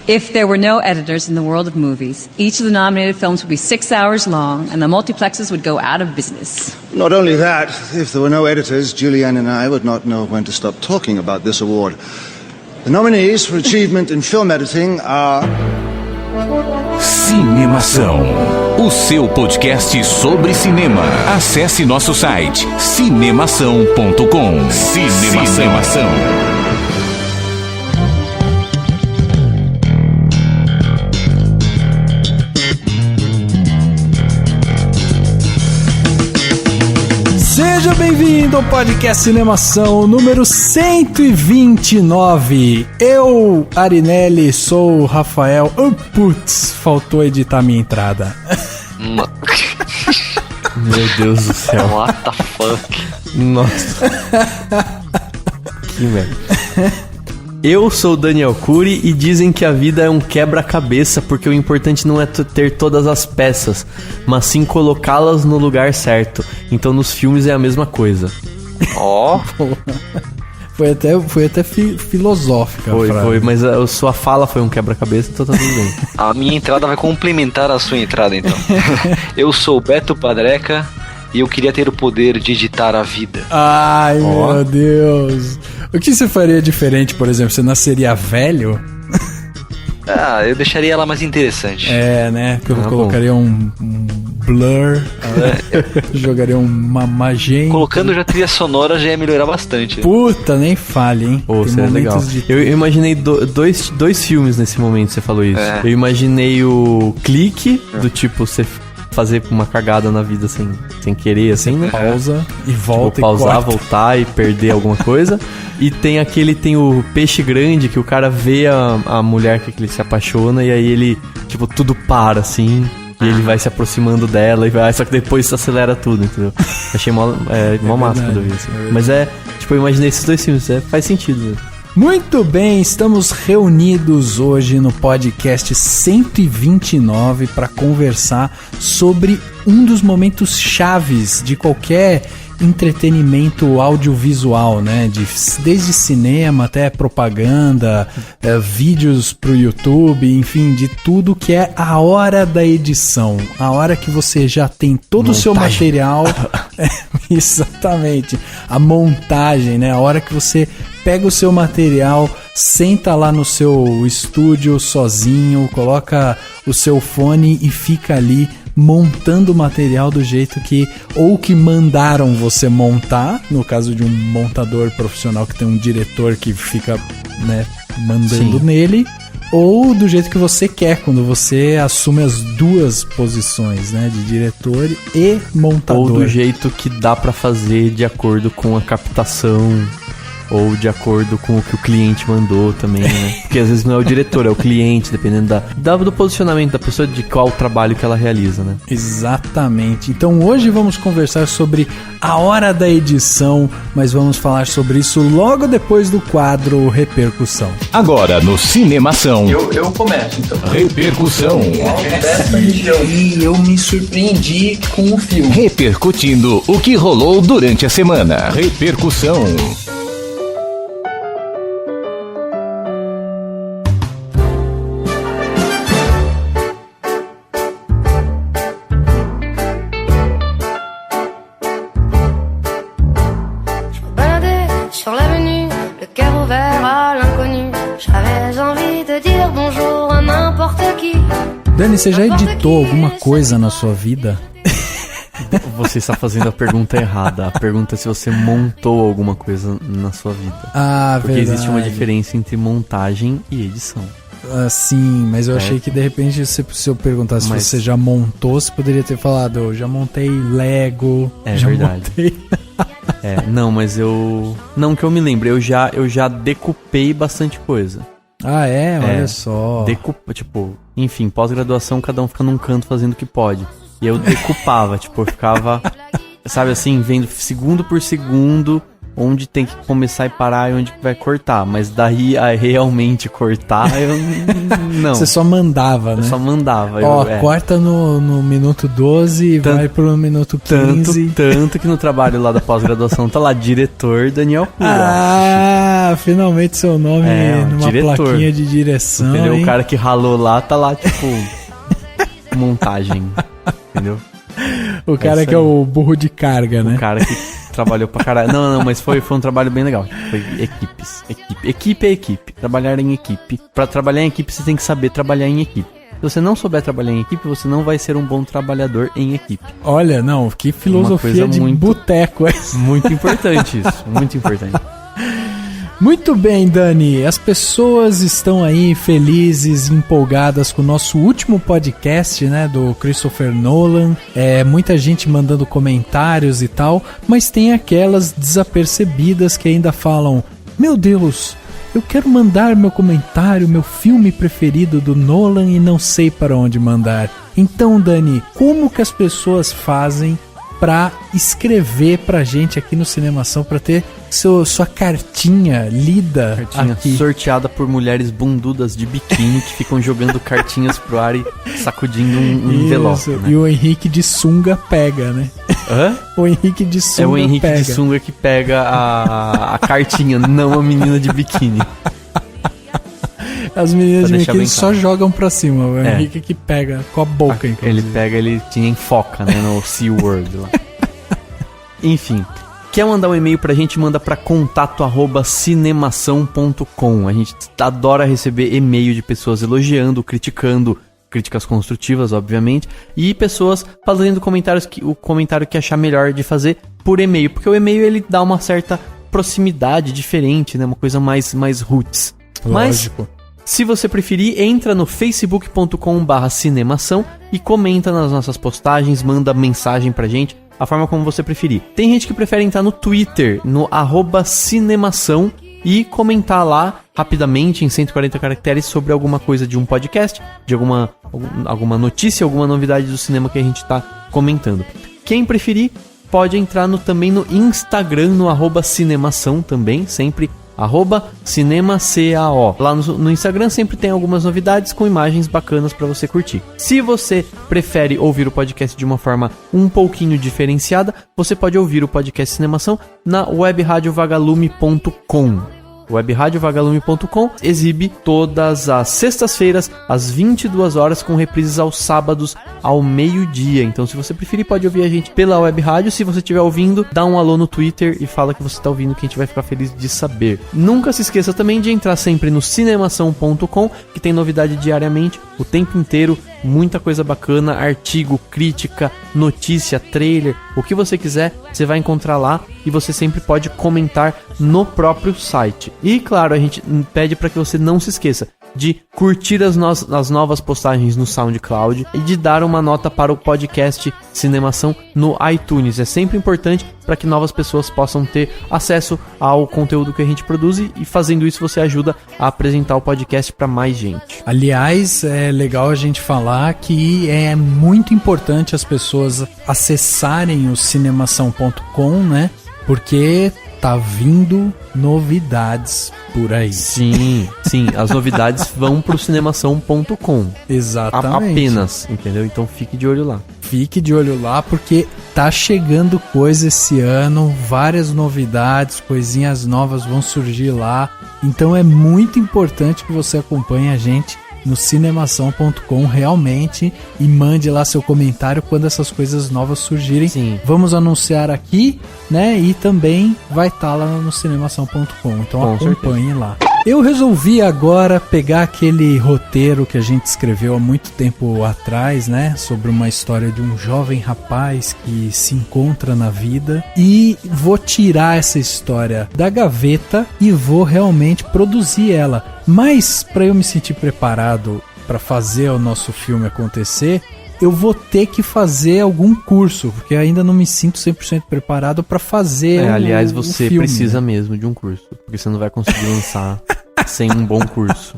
If there were no editors in the world of movies, each of the nominated films would be 6 hours long, and the multiplexes would go out of business. Not only that, if there were no editors, Julianne and I would not know when to stop talking about this award. The nominees for achievement in film editing are... Cinemação, o seu podcast sobre cinema. Acesse nosso site cinemação.com. Cinemação. Seja bem-vindo ao podcast Cinemação número 129. Eu, Arinelli, sou o Rafael. Putz, faltou editar minha entrada. Meu Deus do céu. What the fuck? Nossa. Que merda. Eu sou o Daniel Cury e dizem que a vida é um quebra-cabeça porque o importante não é ter todas as peças, mas sim colocá-las no lugar certo. Então nos filmes é a mesma coisa. Ó. Foi até filosófica. Foi, mas a sua fala foi um quebra-cabeça, então tá tudo bem. A minha entrada vai complementar a sua entrada, então. Eu sou o Beto Padreca e eu queria ter o poder de editar a vida. Ai, meu Deus. O que você faria diferente, por exemplo? Você nasceria velho? Eu deixaria ela mais interessante. É, né? Eu colocaria um blur, jogaria uma magenta. Colocando já trilha sonora já ia melhorar bastante. Puta, nem fale, hein? Pô, seria legal. Eu imaginei dois filmes nesse momento, você falou isso. Eu imaginei o Clique, do tipo, você fazer uma cagada na vida sem querer, assim, né? Pausa e volta, tipo, pausar, voltar e perder alguma coisa. E tem o Peixe Grande, que o cara vê a mulher que ele se apaixona e aí ele, tipo, tudo para, assim, e ele vai se aproximando dela e vai, só que depois acelera tudo, entendeu? Achei mó massa quando eu vi, assim. Mas tipo, eu imaginei esses dois filmes, faz sentido mesmo. Muito bem, estamos reunidos hoje no podcast 129 para conversar sobre um dos momentos chaves de qualquer entretenimento audiovisual, né? Desde cinema até propaganda, vídeos pro YouTube, enfim, de tudo que é a hora da edição. A hora que você já tem todo o seu material. Exatamente. A montagem, né? A hora que você pega o seu material, senta lá no seu estúdio sozinho, coloca o seu fone e fica ali montando o material do jeito que mandaram você montar, no caso de um montador profissional que tem um diretor que fica, né, mandando nele, ou do jeito que você quer, quando você assume as duas posições, né, de diretor e montador. Ou do jeito que dá pra fazer de acordo com a captação, ou de acordo com o que o cliente mandou também, né? Porque às vezes não é o diretor, é o cliente, dependendo do posicionamento da pessoa, de qual trabalho que ela realiza, né? Exatamente. Então hoje vamos conversar sobre a hora da edição, mas vamos falar sobre isso logo depois do quadro Repercussão. Agora no Cinemação. Eu começo, então. Repercussão. E eu me surpreendi com o filme. Repercutindo o que rolou durante a semana. Repercussão. Dani, você já editou alguma coisa na sua vida? Você está fazendo a pergunta errada. A pergunta é se você montou alguma coisa na sua vida. Porque verdade. Existe uma diferença entre montagem e edição. Sim, mas eu achei que de repente se eu perguntasse se você já montou, você poderia ter falado, eu já montei Lego. É já verdade. Montei... Não, mas não que eu me lembre, eu já decupei bastante coisa. Olha só. Tipo, enfim, pós-graduação, cada um fica num canto fazendo o que pode. E eu decupava, tipo, eu ficava, sabe assim, vendo segundo por segundo onde tem que começar e parar e onde que vai cortar. Mas daí a realmente cortar, eu não. Você só mandava, né? Eu só mandava. Corta no minuto 12 e vai pro minuto 15. Tanto que no trabalho lá da pós-graduação tá lá, diretor Daniel Cura. Ah, finalmente seu nome numa diretor. Plaquinha de direção. Entendeu? Hein? O cara que ralou lá tá lá, tipo, montagem. Entendeu? O cara que é o burro de carga, né? O cara que trabalhou pra caralho. Não, mas foi um trabalho bem legal. Foi equipes. Equipe é equipe. Trabalhar em equipe. Pra trabalhar em equipe, você tem que saber trabalhar em equipe. Se você não souber trabalhar em equipe, você não vai ser um bom trabalhador em equipe. Olha, não, que filosofia de boteco é essa? Muito importante isso, muito importante. Muito bem, Dani. As pessoas estão aí felizes, empolgadas com o nosso último podcast, né, do Christopher Nolan. Muita gente mandando comentários e tal, mas tem aquelas desapercebidas que ainda falam: meu Deus, eu quero mandar meu comentário, meu filme preferido do Nolan e não sei para onde mandar. Então, Dani, como que as pessoas fazem pra escrever pra gente aqui no Cinemação, pra ter sua cartinha lida aqui? Sorteada por mulheres bundudas de biquíni que ficam jogando cartinhas pro ar e sacudindo um envelope, né? E o Henrique de sunga pega, né? Hã? O Henrique de sunga pega. É o Henrique de sunga que pega a cartinha, não a menina de biquíni. As meninas de biquíni só jogam pra cima. O Henrique que pega com a boca, inclusive. Ele tinha enfoca, né, no SeaWorld lá. Enfim, quer mandar um e-mail pra gente, manda pra contato@cinemação.com. A gente adora receber e-mail de pessoas elogiando, criticando, críticas construtivas, obviamente, e pessoas fazendo o comentário que achar melhor de fazer por e-mail, porque o e-mail ele dá uma certa proximidade diferente, né, uma coisa mais roots. Lógico. Mas, se você preferir, entra no facebook.com/cinemação e comenta nas nossas postagens, manda mensagem pra gente, a forma como você preferir. Tem gente que prefere entrar no Twitter, no @cinemação, e comentar lá rapidamente, em 140 caracteres, sobre alguma coisa de um podcast, de alguma notícia, alguma novidade do cinema que a gente tá comentando. Quem preferir, pode entrar também no Instagram, no @cinemação também, sempre @cinemacao. Lá no Instagram sempre tem algumas novidades com imagens bacanas pra você curtir. Se você prefere ouvir o podcast de uma forma um pouquinho diferenciada, você pode ouvir o podcast Cinemação na webradiovagalume.com. webradiovagalume.com exibe todas as sextas-feiras às 22 horas, com reprises aos sábados ao meio-dia. Então, se você preferir, pode ouvir a gente pela web rádio. Se você estiver ouvindo, dá um alô no Twitter e fala que você está ouvindo, que a gente vai ficar feliz de saber. Nunca se esqueça também de entrar sempre no cinemação.com, que tem novidade diariamente, o tempo inteiro, muita coisa bacana, artigo, crítica, notícia, trailer, o que você quiser, você vai encontrar lá, e você sempre pode comentar no próprio site. E claro, a gente pede para que você não se esqueça de curtir as novas postagens no SoundCloud e de dar uma nota para o podcast Cinemação no iTunes. É sempre importante para que novas pessoas possam ter acesso ao conteúdo que a gente produz, e fazendo isso você ajuda a apresentar o podcast para mais gente. Aliás, é legal a gente falar que é muito importante as pessoas acessarem o cinemação.com, né? Porque tá vindo novidades por aí. Sim, as novidades vão pro cinemação.com. Exatamente. Apenas, entendeu? Então fique de olho lá. Fique de olho lá, porque tá chegando coisa esse ano, várias novidades, coisinhas novas vão surgir lá. Então é muito importante que você acompanhe a gente no cinemação.com realmente e mande lá seu comentário quando essas coisas novas surgirem. Sim. Vamos anunciar aqui, né? E também vai estar lá no cinemação.com. Então com acompanhe certeza. lá. Eu resolvi agora pegar aquele roteiro que a gente escreveu há muito tempo atrás, né? Sobre uma história de um jovem rapaz que se encontra na vida, e vou tirar essa história da gaveta e vou realmente produzir ela. Mas para eu me sentir preparado para fazer o nosso filme acontecer, eu vou ter que fazer algum curso, porque ainda não me sinto 100% preparado para fazer aliás, o você filme, precisa né? mesmo de um curso, porque você não vai conseguir lançar sem um bom curso.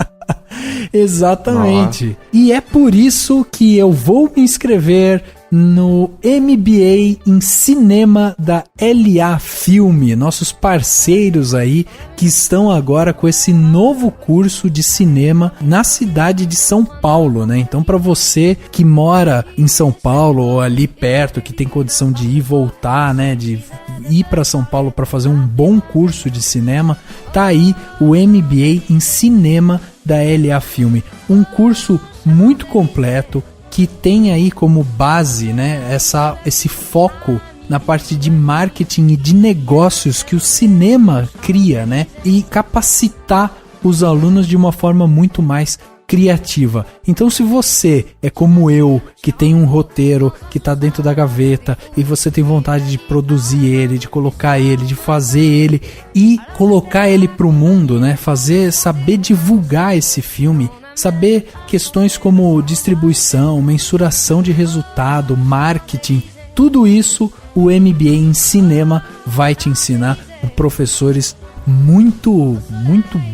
Exatamente. E é por isso que eu vou me inscrever no MBA em Cinema da LA Filme, nossos parceiros aí que estão agora com esse novo curso de cinema na cidade de São Paulo, né? Então, para você que mora em São Paulo ou ali perto, que tem condição de ir e voltar, né, de ir para São Paulo para fazer um bom curso de cinema, tá aí o MBA em Cinema da LA Filme, um curso muito completo que tem aí como base, né, esse foco na parte de marketing e de negócios que o cinema cria, né, e capacitar os alunos de uma forma muito mais criativa. Então, se você é como eu, que tem um roteiro que está dentro da gaveta e você tem vontade de produzir ele, de colocar ele, de fazer ele e colocar ele para o mundo, né, saber divulgar esse filme, saber questões como distribuição, mensuração de resultado, marketing, tudo isso o MBA em Cinema vai te ensinar com professores muito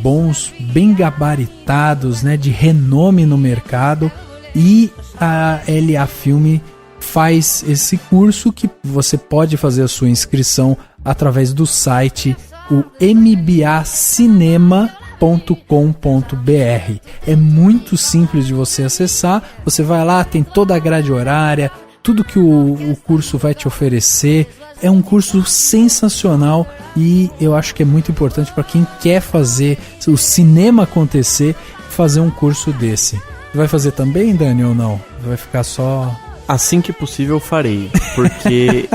bons, bem gabaritados, né, de renome no mercado, e a LA Filme faz esse curso que você pode fazer a sua inscrição através do site o mbacinema.com.br. É muito simples de você acessar, você vai lá, tem toda a grade horária, tudo que o curso vai te oferecer. É um curso sensacional e eu acho que é muito importante para quem quer fazer o cinema acontecer, fazer um curso desse. Vai fazer também, Dani, ou não? Vai ficar só... Assim que possível eu farei, porque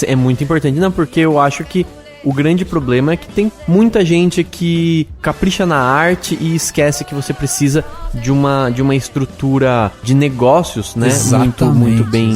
é muito importante. Não, porque eu acho que o grande problema é que tem muita gente que capricha na arte e esquece que você precisa de uma estrutura de negócios, né? Muito bem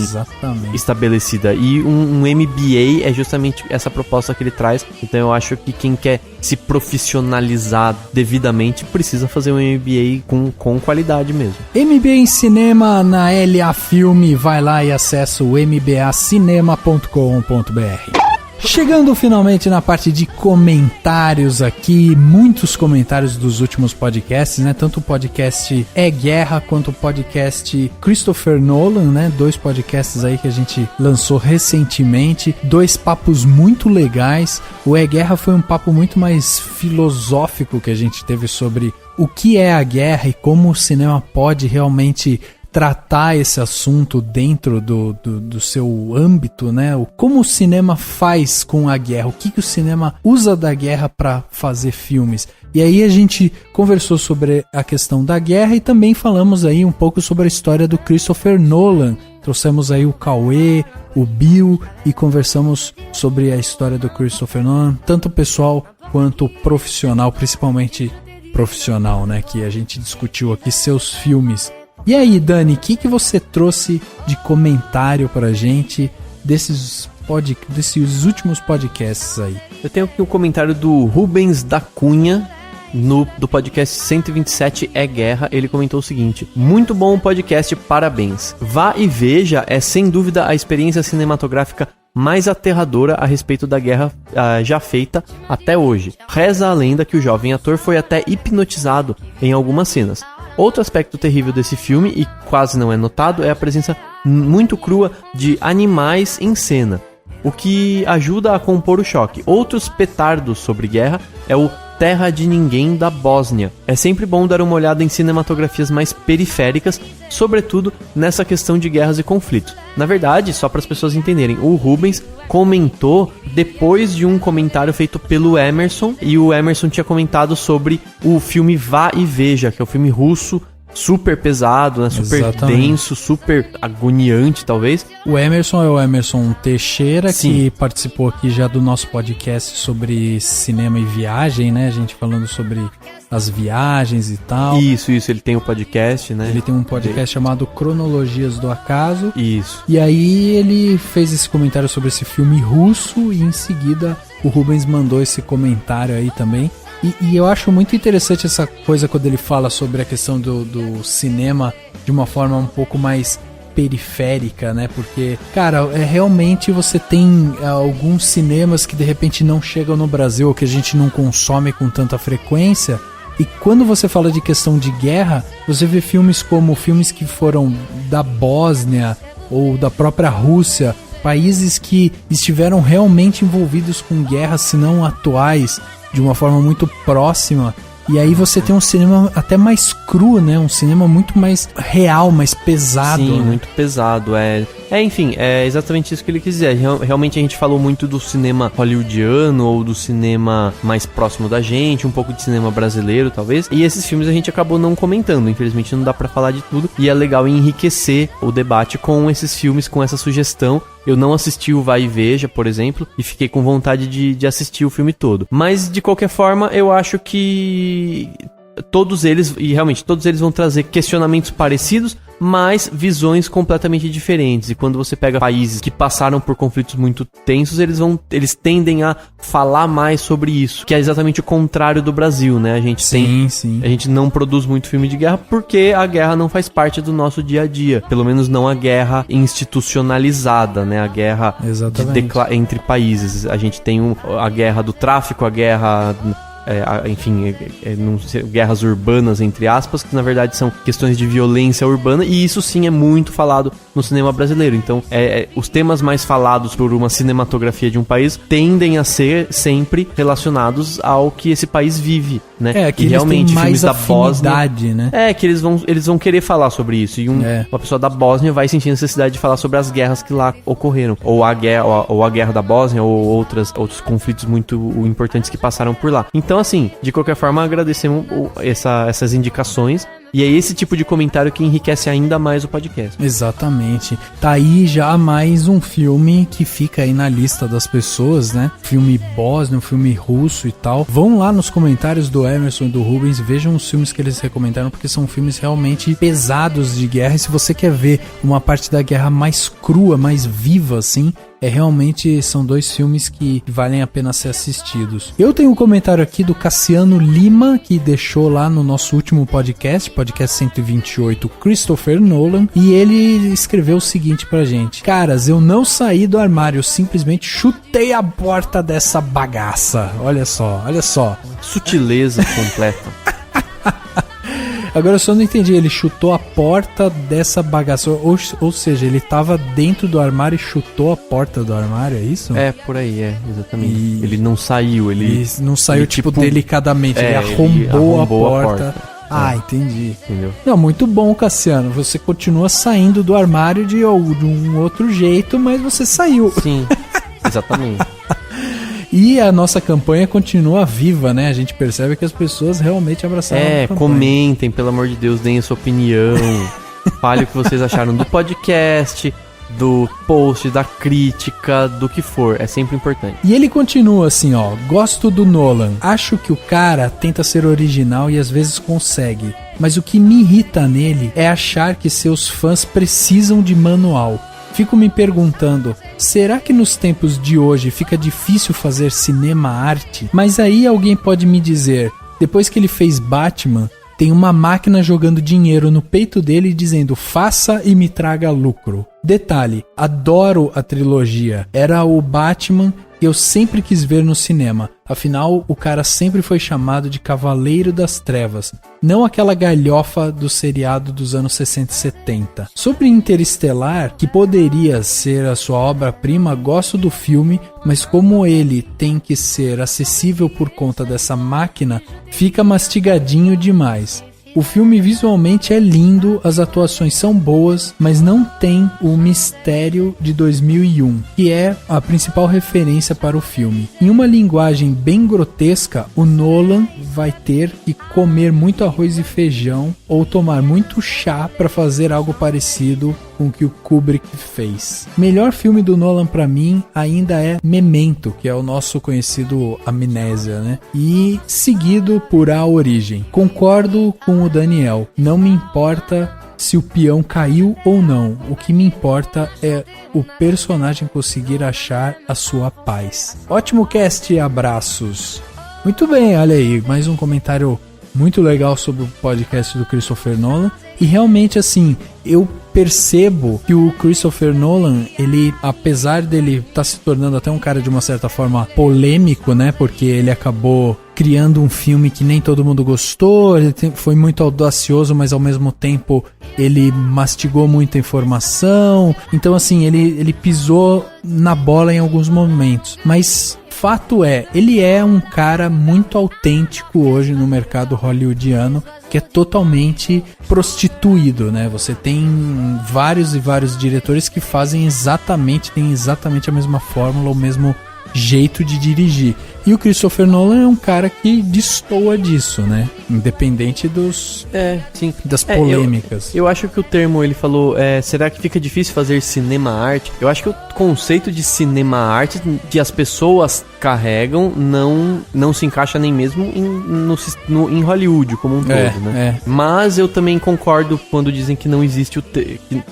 estabelecida. E um MBA é justamente essa proposta que ele traz. Então eu acho que quem quer se profissionalizar devidamente precisa fazer um MBA com qualidade mesmo. MBA em Cinema na LA Filme, vai lá e acessa o mbacinema.com.br. Chegando finalmente na parte de comentários aqui, muitos comentários dos últimos podcasts, né? Tanto o podcast É Guerra quanto o podcast Christopher Nolan, né? 2 podcasts aí que a gente lançou recentemente, 2 papos muito legais. O É Guerra foi um papo muito mais filosófico que a gente teve sobre o que é a guerra e como o cinema pode realmente tratar esse assunto dentro do seu âmbito, né? Como o cinema faz com a guerra, o que o cinema usa da guerra para fazer filmes. E aí a gente conversou sobre a questão da guerra e também falamos aí um pouco sobre a história do Christopher Nolan. Trouxemos aí o Cauê, o Bill e conversamos sobre a história do Christopher Nolan, tanto pessoal quanto profissional, principalmente profissional, né? Que a gente discutiu aqui seus filmes. E aí, Dani, o que você trouxe de comentário pra gente desses últimos podcasts aí? Eu tenho aqui um comentário do Rubens da Cunha, do podcast 127 É Guerra. Ele comentou o seguinte: muito bom o podcast, parabéns. Vá e veja é sem dúvida a experiência cinematográfica mais aterradora a respeito da guerra já feita até hoje. Reza a lenda que o jovem ator foi até hipnotizado em algumas cenas. Outro aspecto terrível desse filme, e quase não é notado, é a presença muito crua de animais em cena, o que ajuda a compor o choque. Outros petardos sobre guerra é o Terra de Ninguém da Bósnia. É sempre bom dar uma olhada em cinematografias mais periféricas, sobretudo nessa questão de guerras e conflitos. Na verdade, só para as pessoas entenderem, o Rubens comentou depois de um comentário feito pelo Emerson, e o Emerson tinha comentado sobre o filme Vá e Veja, que é um filme russo, super pesado, né? Super Exatamente. denso, super agoniante, talvez. O Emerson é o Emerson Teixeira, Sim. que participou aqui já do nosso podcast sobre cinema e viagem, né? A gente falando sobre as viagens e tal. Isso, ele tem um podcast, né? Ele tem um podcast chamado Cronologias do Acaso. Isso. E aí ele fez esse comentário sobre esse filme russo e em seguida o Rubens mandou esse comentário aí também. E eu acho muito interessante essa coisa quando ele fala sobre a questão do cinema de uma forma um pouco mais periférica, né? Porque, cara, realmente você tem alguns cinemas que de repente não chegam no Brasil ou que a gente não consome com tanta frequência. E quando você fala de questão de guerra, você vê filmes como filmes que foram da Bósnia, ou da própria Rússia, países que estiveram realmente envolvidos com guerras, se não atuais, de uma forma muito próxima. E aí você tem um cinema até mais cru, né? Um cinema muito mais real, mais pesado. Sim, né? muito pesado. Enfim, é exatamente isso que ele quis dizer. Realmente a gente falou muito do cinema hollywoodiano ou do cinema mais próximo da gente, um pouco de cinema brasileiro, talvez. E esses filmes a gente acabou não comentando. Infelizmente não dá pra falar de tudo. E é legal enriquecer o debate com esses filmes, com essa sugestão. Eu não assisti o Vai e Veja, por exemplo, e fiquei com vontade de assistir o filme todo. Mas, de qualquer forma, eu acho que todos eles, e realmente todos eles vão trazer questionamentos parecidos, mas visões completamente diferentes. E quando você pega países que passaram por conflitos muito tensos, eles tendem a falar mais sobre isso, que é exatamente o contrário do Brasil, né? A gente não produz muito filme de guerra porque a guerra não faz parte do nosso dia a dia, pelo menos não a guerra institucionalizada, né? A guerra entre países. A gente tem a guerra do tráfico, a guerra... guerras urbanas, entre aspas, que na verdade são questões de violência urbana, e isso sim é muito falado no cinema brasileiro. Então, os temas mais falados por uma cinematografia de um país tendem a ser sempre relacionados ao que esse país vive, né? Que e realmente mais filmes da Bósnia, né? Que eles vão querer falar sobre isso, e uma pessoa da Bósnia vai sentir necessidade de falar sobre as guerras que lá ocorreram, ou a guerra da Bósnia, ou outros conflitos muito importantes que passaram por lá. Então, assim, de qualquer forma, agradecemos essas indicações. E é esse tipo de comentário que enriquece ainda mais o podcast. Exatamente. Tá aí já mais um filme que fica aí na lista das pessoas, né? Filme bósnio, filme russo e tal. Vão lá nos comentários do Emerson e do Rubens, vejam os filmes que eles recomendaram, porque são filmes realmente pesados de guerra. E se você quer ver uma parte da guerra mais crua, mais viva, assim, realmente são dois filmes que valem a pena ser assistidos. Eu tenho um comentário aqui do Cassiano Lima, que deixou lá no nosso último podcast 128, Christopher Nolan, e ele escreveu o seguinte pra gente: caras, eu não saí do armário, eu simplesmente chutei a porta dessa bagaça. Olha só. Sutileza completa. Agora eu só não entendi, ele chutou a porta dessa bagaça, ou seja, ele tava dentro do armário e chutou a porta do armário, é isso? Por aí, exatamente. Ele não saiu, ele não saiu tipo delicadamente, ele arrombou a porta. Entendi. Entendeu? Não, muito bom, Cassiano, você continua saindo do armário de um outro jeito, mas você saiu. Sim, exatamente. E a nossa campanha continua viva, né? A gente percebe que as pessoas realmente abraçaram a campanha. Comentem, pelo amor de Deus, deem a sua opinião. Fale o que vocês acharam do podcast, do post, da crítica, do que for. É sempre importante. E ele continua assim, ó: gosto do Nolan. Acho que o cara tenta ser original e às vezes consegue. Mas o que me irrita nele é achar que seus fãs precisam de manual. Fico me perguntando, será que nos tempos de hoje fica difícil fazer cinema-arte? Mas aí alguém pode me dizer, depois que ele fez Batman, tem uma máquina jogando dinheiro no peito dele dizendo, faça e me traga lucro. Detalhe, adoro a trilogia, era o Batman que eu sempre quis ver no cinema. Afinal, o cara sempre foi chamado de Cavaleiro das Trevas, não aquela galhofa do seriado dos anos 60 e 70. Sobre Interestelar, que poderia ser a sua obra-prima, gosto do filme, mas como ele tem que ser acessível por conta dessa máquina, fica mastigadinho demais. O filme visualmente é lindo, as atuações são boas, mas não tem o mistério de 2001, que é a principal referência para o filme. Em uma linguagem bem grotesca, o Nolan vai ter que comer muito arroz e feijão ou tomar muito chá para fazer algo parecido com o que o Kubrick fez. Melhor filme do Nolan para mim ainda é Memento, que é o nosso conhecido Amnésia, né? E seguido por A Origem. Concordo com o Daniel, não me importa se o peão caiu ou não, o que me importa é o personagem conseguir achar a sua paz. Ótimo cast e abraços. Muito bem, olha aí, mais um comentário muito legal sobre o podcast do Christopher Nolan. E realmente, assim, eu percebo que o Christopher Nolan, ele, apesar dele estar se tornando até um cara de uma certa forma polêmico, né? Porque ele acabou criando um filme que nem todo mundo gostou, ele foi muito audacioso, mas ao mesmo tempo ele mastigou muita informação. Então, assim, ele pisou na bola em alguns momentos. Mas fato é, ele é um cara muito autêntico hoje no mercado hollywoodiano, que é totalmente prostituído, né? Você tem vários e vários diretores que têm exatamente a mesma fórmula, o mesmo jeito de dirigir. E o Christopher Nolan é um cara que destoa disso, né? Independente das polêmicas. Eu acho que o termo, ele falou, será que fica difícil fazer cinema-arte? Eu acho que o conceito de cinema-arte que as pessoas carregam não se encaixa nem mesmo em Hollywood como um todo, né? Mas eu também concordo quando dizem que não existe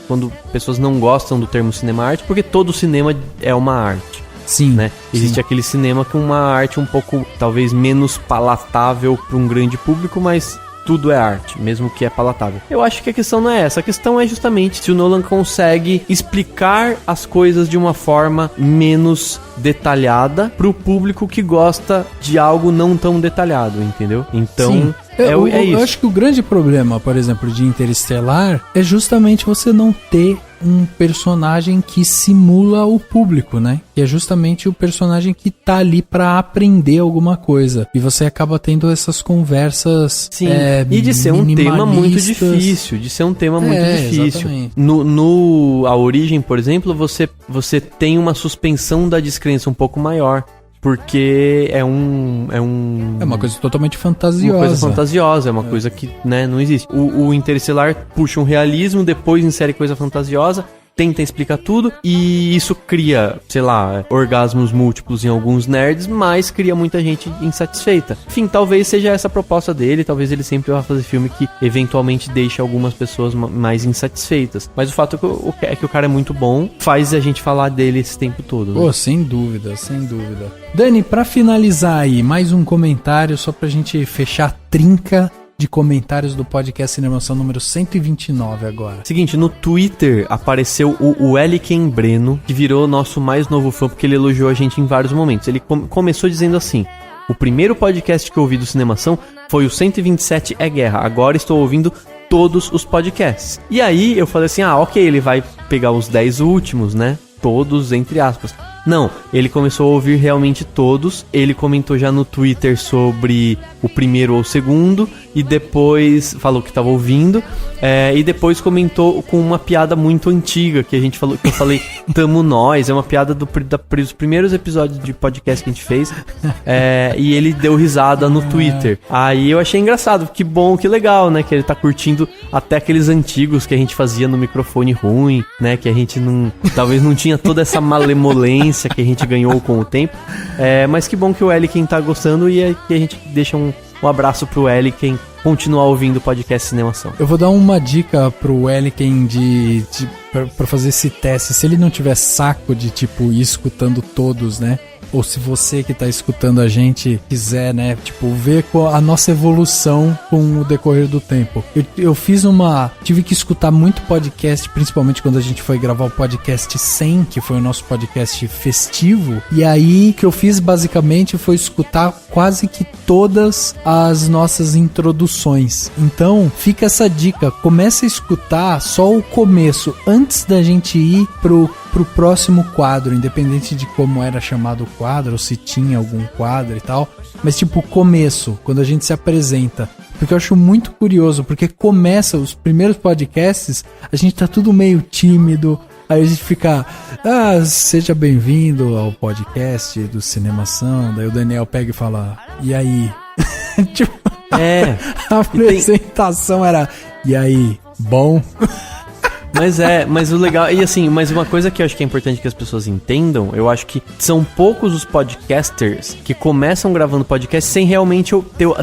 quando pessoas não gostam do termo cinema-arte, porque todo cinema é uma arte. Sim, né? Existe aquele cinema com uma arte um pouco, talvez, menos palatável para um grande público, mas tudo é arte, mesmo que é palatável. Eu acho que a questão não é essa. A questão é justamente se o Nolan consegue explicar as coisas de uma forma menos detalhada pro público que gosta de algo não tão detalhado, entendeu? Então... Sim. É isso. Eu acho que o grande problema, por exemplo, de Interestelar é justamente você não ter um personagem que simula o público, né? Que é justamente o personagem que tá ali pra aprender alguma coisa. E você acaba tendo essas conversas. Sim, e de ser um tema muito difícil. Exatamente. A Origem, por exemplo, você tem uma suspensão da descrença um pouco maior. Porque é uma coisa totalmente fantasiosa. Uma coisa fantasiosa, é uma coisa que, né, não existe. O Interestelar puxa um realismo, depois insere coisa fantasiosa, tenta explicar tudo, e isso cria, sei lá, orgasmos múltiplos em alguns nerds, mas cria muita gente insatisfeita. Enfim, talvez seja essa a proposta dele, talvez ele sempre vá fazer filme que eventualmente deixe algumas pessoas mais insatisfeitas. Mas o fato é que o cara é muito bom, faz a gente falar dele esse tempo todo, né? Pô, sem dúvida, sem dúvida. Dani, pra finalizar aí, mais um comentário só pra gente fechar a trinca de comentários do podcast Cinemação número 129 agora. Seguinte, no Twitter apareceu o Eliken Breno, que virou nosso mais novo fã, porque ele elogiou a gente em vários momentos. Ele começou dizendo assim: o primeiro podcast que eu ouvi do Cinemação foi o 127 é Guerra, agora estou ouvindo todos os podcasts. E aí eu falei assim, ok, ele vai pegar os 10 últimos, né? Todos, entre aspas. Não, ele começou a ouvir realmente todos. Ele comentou já no Twitter sobre o primeiro ou o segundo, e depois falou que estava ouvindo, e depois comentou com uma piada muito antiga que a gente falou, que eu falei, tamo nós, é uma piada dos primeiros episódios de podcast que a gente fez, e ele deu risada no Twitter. Aí eu achei engraçado, que bom, que legal, né, que ele tá curtindo até aqueles antigos que a gente fazia no microfone ruim, né, que a gente talvez não tinha toda essa malemolência que a gente ganhou com o tempo, mas que bom que o Eliken tá gostando, e que a gente deixa um abraço pro Eliken continuar ouvindo o podcast Cinemação. Eu vou dar uma dica pro Eliken pra fazer esse teste. Se ele não tiver saco de, tipo, ir escutando todos, né? Ou se você que tá escutando a gente quiser, né, tipo, ver a nossa evolução com o decorrer do tempo. Eu tive que escutar muito podcast, principalmente quando a gente foi gravar o podcast 100, que foi o nosso podcast festivo. E aí, o que eu fiz basicamente foi escutar quase que todas as nossas introduções. Então, fica essa dica, comece a escutar só o começo, antes da gente ir pro próximo quadro, independente de como era chamado o quadro, ou se tinha algum quadro e tal, mas tipo o começo, quando a gente se apresenta, porque eu acho muito curioso, porque começa os primeiros podcasts, a gente tá tudo meio tímido, aí a gente fica, seja bem-vindo ao podcast do Cinemação, daí o Daniel pega e fala, e aí? Tipo, a apresentação era, e aí, bom? Mas o legal, e assim, mas uma coisa que eu acho que é importante que as pessoas entendam, eu acho que são poucos os podcasters que começam gravando podcast sem realmente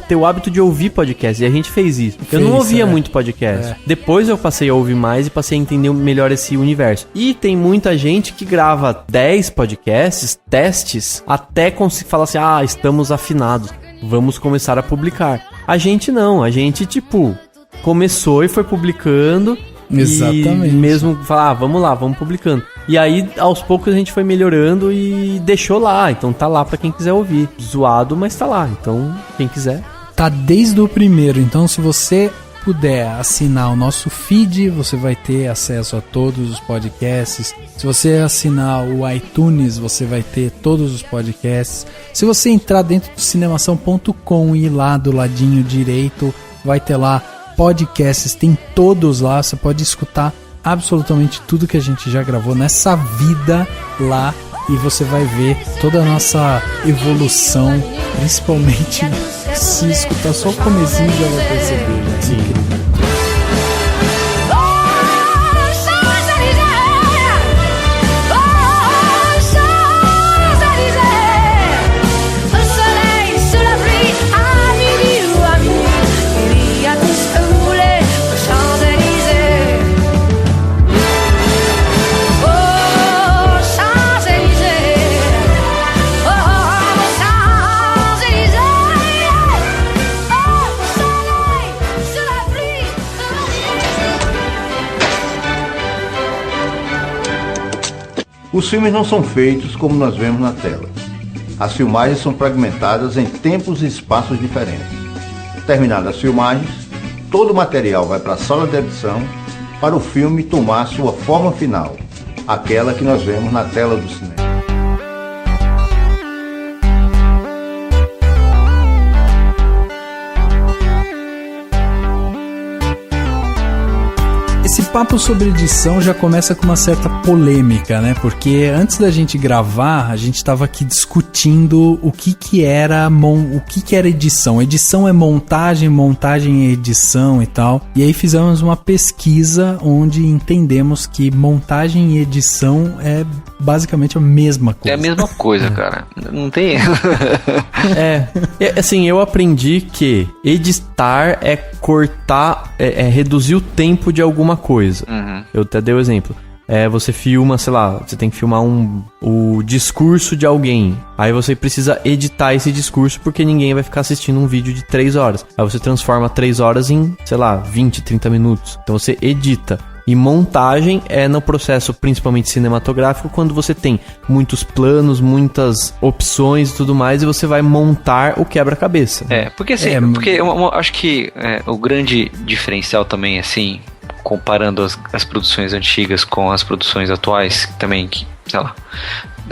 ter o hábito de ouvir podcast, e a gente fez isso. Eu não ouvia muito podcast. Depois eu passei a ouvir mais e passei a entender melhor esse universo. E tem muita gente que grava 10 podcasts, testes, até conseguir falar assim, estamos afinados, vamos começar a publicar. A gente não, a gente, tipo, começou e foi publicando. Exatamente. E mesmo falar, vamos lá, vamos publicando. E aí, aos poucos, a gente foi melhorando e deixou lá. Então tá lá pra quem quiser ouvir. Zoado, mas tá lá. Então, quem quiser. Tá desde o primeiro. Então, se você puder assinar o nosso feed, você vai ter acesso a todos os podcasts. Se você assinar o iTunes, você vai ter todos os podcasts. Se você entrar dentro do cinemação.com e ir lá do ladinho direito, vai ter lá podcasts, tem todos lá. Você pode escutar absolutamente tudo que a gente já gravou nessa vida lá, e você vai ver toda a nossa evolução, principalmente se escutar só o comecinho já vai perceber, né? Incrível. Os filmes não são feitos como nós vemos na tela. As filmagens são fragmentadas em tempos e espaços diferentes. Terminadas as filmagens, todo o material vai para a sala de edição para o filme tomar sua forma final, aquela que nós vemos na tela do cinema. Esse papo sobre edição já começa com uma certa polêmica, né? Porque antes da gente gravar, a gente estava aqui discutindo o que era edição. Edição é montagem, montagem é edição e tal. E aí fizemos uma pesquisa onde entendemos que montagem e edição é basicamente a mesma coisa. É a mesma coisa, cara. Não tem... Assim, eu aprendi que editar é cortar, é reduzir o tempo de alguma coisa. Uhum. Eu até dei o exemplo. Você filma, sei lá, você tem que filmar o discurso de alguém. Aí você precisa editar esse discurso porque ninguém vai ficar assistindo um vídeo de 3 horas. Aí você transforma 3 horas em, sei lá, 20, 30 minutos. Então você edita. E montagem é no processo principalmente cinematográfico, quando você tem muitos planos, muitas opções e tudo mais, e você vai montar o quebra-cabeça. Porque assim, eu acho que o grande diferencial também, assim, comparando as produções antigas com as produções atuais, também, que, sei lá,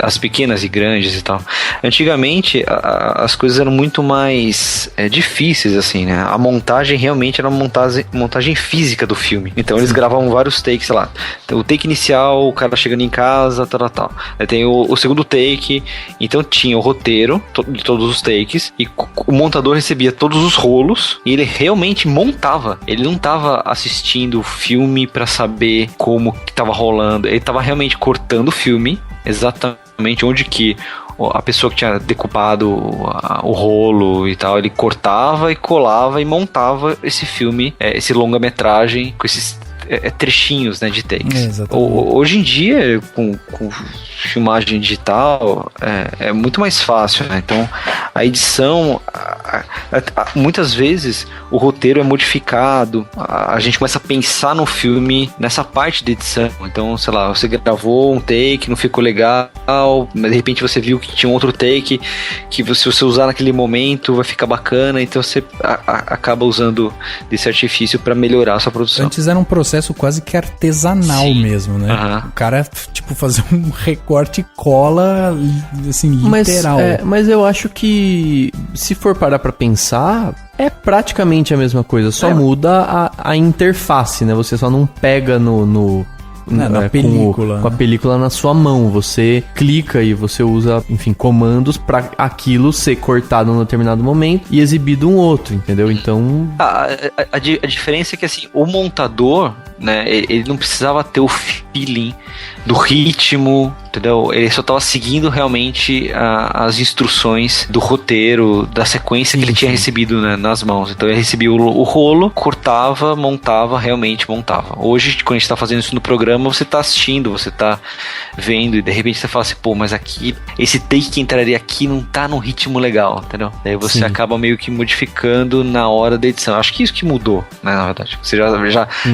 as pequenas e grandes e tal. Antigamente, as coisas eram muito mais difíceis, assim, né? A montagem realmente era uma montagem física do filme. Então, eles gravavam vários takes, sei lá. O take inicial, o cara chegando em casa, tal. Aí tem o segundo take. Então, tinha o roteiro de todos os takes. E o montador recebia todos os rolos. E ele realmente montava. Ele não tava assistindo o filme pra saber como que tava rolando. Ele tava realmente cortando o filme. Exatamente onde que a pessoa que tinha decupado o rolo e tal, ele cortava e colava e montava esse filme, esse longa-metragem com esses trechinhos, né, de takes. Hoje em dia, com filmagem digital, é muito mais fácil, né? Então, a edição, muitas vezes, o roteiro é modificado, a gente começa a pensar no filme nessa parte de edição. Então, sei lá, você gravou um take, não ficou legal, mas de repente você viu que tinha um outro take, que se você usar naquele momento vai ficar bacana, então você acaba usando desse artifício para melhorar a sua produção. Antes era um processo quase que artesanal. Sim. Mesmo, né? Uhum. O cara, tipo, fazia um recorte e cola, assim, literal. Mas eu acho que, se for parar pra pensar, é praticamente a mesma coisa, só muda a interface, né? Você só não pega na película, com a película na sua mão. Você clica e você usa, enfim, comandos pra aquilo ser cortado num determinado momento e exibido um outro, entendeu? Então... A diferença é que, assim, o montador, né, ele não precisava ter o feeling do ritmo, entendeu? Ele só estava seguindo realmente as instruções do roteiro, da sequência que ele tinha recebido, né, nas mãos. Então ele recebia o rolo, cortava, montava, realmente montava. Hoje, quando a gente está fazendo isso no programa, você está assistindo, você está vendo e de repente você fala assim, pô, mas aqui, esse take que entraria aqui não tá num ritmo legal, entendeu? Daí você acaba meio que modificando na hora da edição. Acho que isso que mudou, né, na verdade. Você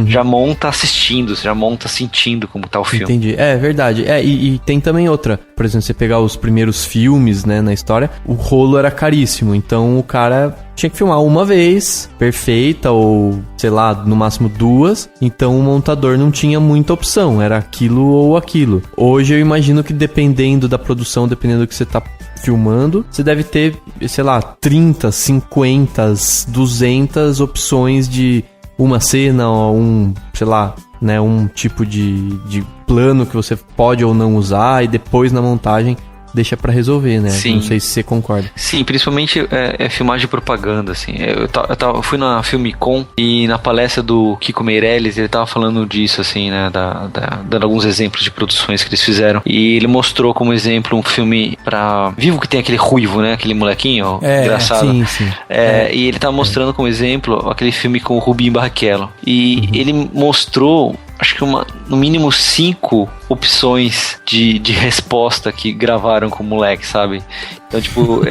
já monta monta assistindo, você já monta sentindo como tá o filme. Entendi. É verdade. E tem também outra. Por exemplo, você pegar os primeiros filmes, né, na história, o rolo era caríssimo. Então o cara tinha que filmar uma vez, perfeita, ou sei lá, no máximo 2. Então o montador não tinha muita opção. Era aquilo ou aquilo. Hoje eu imagino que dependendo da produção, dependendo do que você tá filmando, você deve ter, sei lá, 30, 50, 200 opções de uma cena ou sei lá, né, um tipo de plano que você pode ou não usar e depois na montagem deixa pra resolver, né? Sim. Não sei se você concorda. Sim, principalmente filmagem de propaganda, assim. Eu fui na Filmicon e na palestra do Kiko Meirelles, ele tava falando disso, assim, né? Dando alguns exemplos de produções que eles fizeram. E ele mostrou como exemplo um filme pra Vivo, que tem aquele ruivo, né? Aquele molequinho, engraçado. Sim. E ele tava mostrando como exemplo aquele filme com o Rubinho Barrichello. E ele mostrou, acho que no mínimo 5 opções de resposta que gravaram com o moleque, sabe? Então, tipo,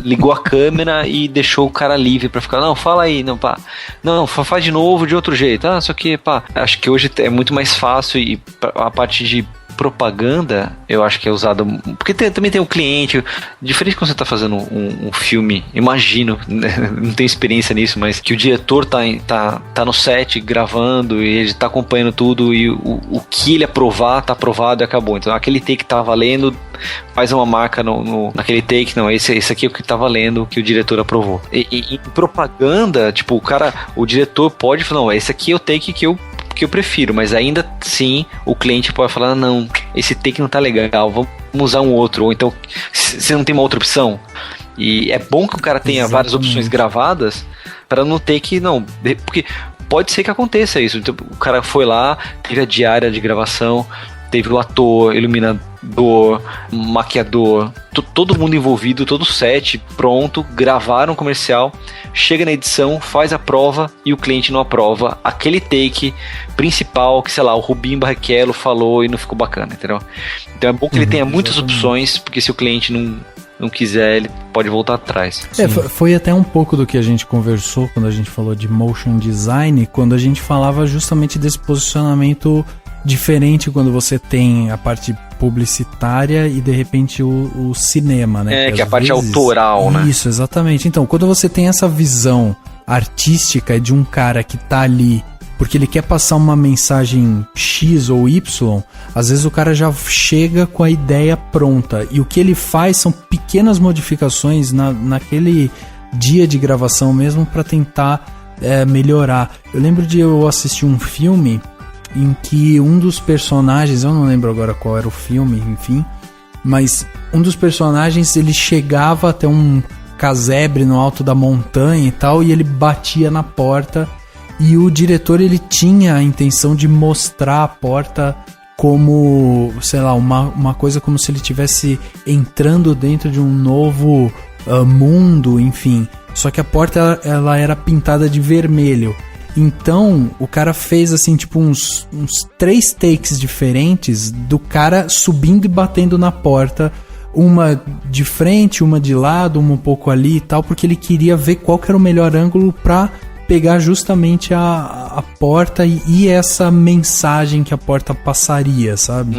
ligou a câmera e deixou o cara livre pra ficar, não, fala aí, não, faz de novo de outro jeito. Só que, acho que hoje é muito mais fácil e a parte de propaganda, eu acho que é usada, porque também tem um cliente, diferente quando você tá fazendo um filme, imagino, né, não tenho experiência nisso, mas que o diretor tá no set gravando e ele tá acompanhando tudo e o que ele aprovar, tá aprovado e acabou. Então aquele take tá valendo, faz uma marca naquele take, não, esse aqui é o que tá valendo, que o diretor aprovou. E em propaganda, tipo, o diretor pode falar, não, esse aqui é o take que eu prefiro, mas ainda assim o cliente pode falar, não, esse take não tá legal, vamos usar um outro, ou então você não tem uma outra opção. E é bom que o cara tenha várias opções gravadas para não ter que, não, porque pode ser que aconteça isso. Então, o cara foi lá, teve a diária de gravação, teve o ator, iluminador, maquiador, todo mundo envolvido, todo set pronto, gravaram um comercial, chega na edição, faz a prova e o cliente não aprova aquele take principal que, sei lá, o Rubinho Barrichello falou e não ficou bacana, entendeu? Então é bom que ele tenha muitas opções, porque se o cliente não quiser, ele pode voltar atrás. Foi até um pouco do que a gente conversou quando a gente falou de motion design, quando a gente falava justamente desse posicionamento diferente quando você tem a parte publicitária e de repente o cinema, né? Que é a parte autoral, né? Isso, exatamente. Então, quando você tem essa visão artística de um cara que tá ali porque ele quer passar uma mensagem X ou Y, às vezes o cara já chega com a ideia pronta. E o que ele faz são pequenas modificações naquele dia de gravação mesmo para tentar melhorar. Eu lembro de eu assistir um filme em que um dos personagens, eu não lembro agora qual era o filme, enfim, mas um dos personagens, ele chegava até um casebre no alto da montanha e tal, e ele batia na porta, e o diretor, ele tinha a intenção de mostrar a porta como, sei lá, uma coisa como se ele estivesse entrando dentro de um novo mundo, enfim, só que a porta ela era pintada de vermelho. Então, o cara fez assim, tipo, uns 3 takes diferentes do cara subindo e batendo na porta, uma de frente, uma de lado, uma um pouco ali e tal, porque ele queria ver qual que era o melhor ângulo pra pegar justamente a porta e essa mensagem que a porta passaria, sabe?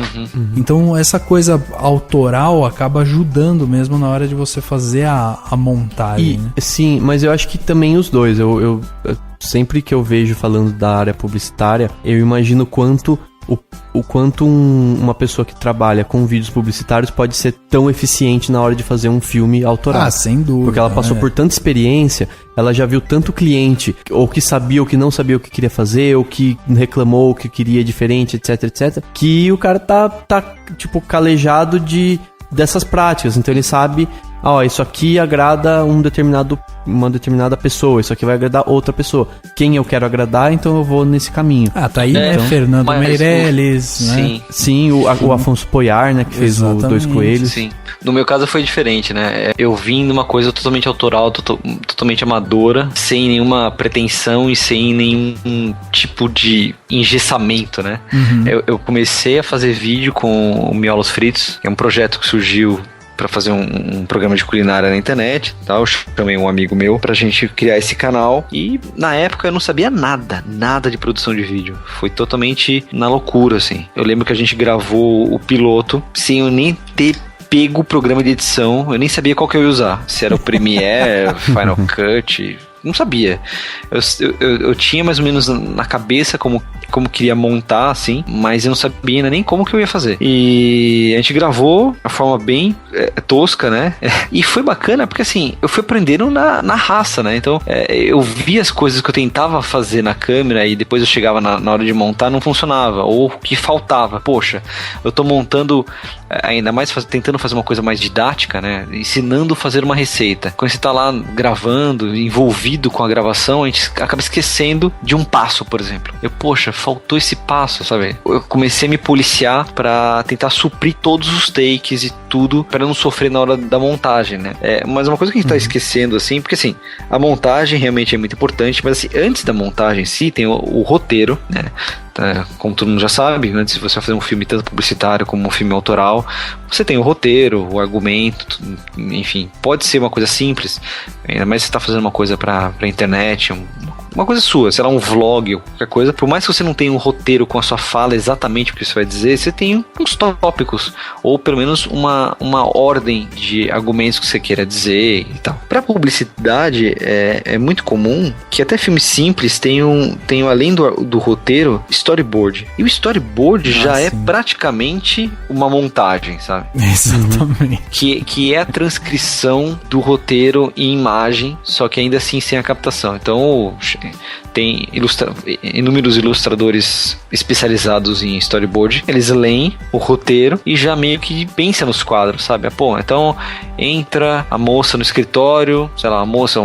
Então, essa coisa autoral acaba ajudando mesmo na hora de você fazer a montagem, né? Sim, mas eu acho que também os dois. Eu sempre que eu vejo falando da área publicitária, eu imagino o quanto uma pessoa que trabalha com vídeos publicitários pode ser tão eficiente na hora de fazer um filme autoral. Sem dúvida. Porque ela passou por tanta experiência, ela já viu tanto cliente, ou que sabia ou que não sabia o que queria fazer, ou que reclamou o que queria diferente, etc, que o cara tá tipo, calejado dessas práticas. Então ele sabe, isso aqui agrada uma determinada pessoa, isso aqui vai agradar outra pessoa. Quem eu quero agradar, então eu vou nesse caminho. Tá aí, né? Fernando Meirelles, né? Sim, o Afonso Poyar, né? Que fez o Dois Coelhos. Sim. No meu caso foi diferente, né? Eu vim numa coisa totalmente autoral, totalmente amadora, sem nenhuma pretensão e sem nenhum tipo de engessamento, né? Eu comecei a fazer vídeo com o Miolos Fritos, que é um projeto que surgiu pra fazer um programa de culinária na internet, tá? Eu chamei um amigo meu pra gente criar esse canal e na época eu não sabia nada de produção de vídeo. Foi totalmente na loucura, assim. Eu lembro que a gente gravou o piloto sem eu nem ter pego o programa de edição, eu nem sabia qual que eu ia usar. Se era o Premiere, Final Cut, não sabia. Eu tinha mais ou menos na cabeça como queria montar, assim, mas eu não sabia ainda nem como que eu ia fazer. E a gente gravou de forma bem tosca, né? E foi bacana porque, assim, eu fui aprendendo na raça, né? Então, eu vi as coisas que eu tentava fazer na câmera e depois eu chegava na hora de montar, não funcionava. Ou que faltava. Poxa, eu tô montando, ainda mais tentando fazer uma coisa mais didática, né? Ensinando a fazer uma receita. Quando você tá lá gravando, envolvido com a gravação, a gente acaba esquecendo de um passo, por exemplo. Poxa, faltou esse passo, sabe? Eu comecei a me policiar pra tentar suprir todos os takes e tudo, pra não sofrer na hora da montagem, né? Mas uma coisa que a gente tá esquecendo, assim, porque assim, a montagem realmente é muito importante, mas assim, antes da montagem em si, tem o roteiro, né? Como todo mundo já sabe, antes de você fazer um filme tanto publicitário como um filme autoral, você tem o roteiro, o argumento, enfim, pode ser uma coisa simples, ainda mais se você está fazendo uma coisa pra internet, uma coisa sua, sei lá, um vlog ou qualquer coisa, por mais que você não tenha um roteiro com a sua fala exatamente o que você vai dizer, você tem uns tópicos, ou pelo menos uma ordem de argumentos que você queira dizer e tal. Pra publicidade, é muito comum que até filmes simples tenham além do roteiro, storyboard. E o storyboard já é praticamente uma montagem, sabe? Exatamente. Que é a transcrição do roteiro em imagem, só que ainda assim sem a captação. Então, tem inúmeros ilustradores especializados em storyboard. Eles leem o roteiro e já meio que pensam nos quadros, sabe? Pô, então entra a moça no escritório, sei lá, a moça,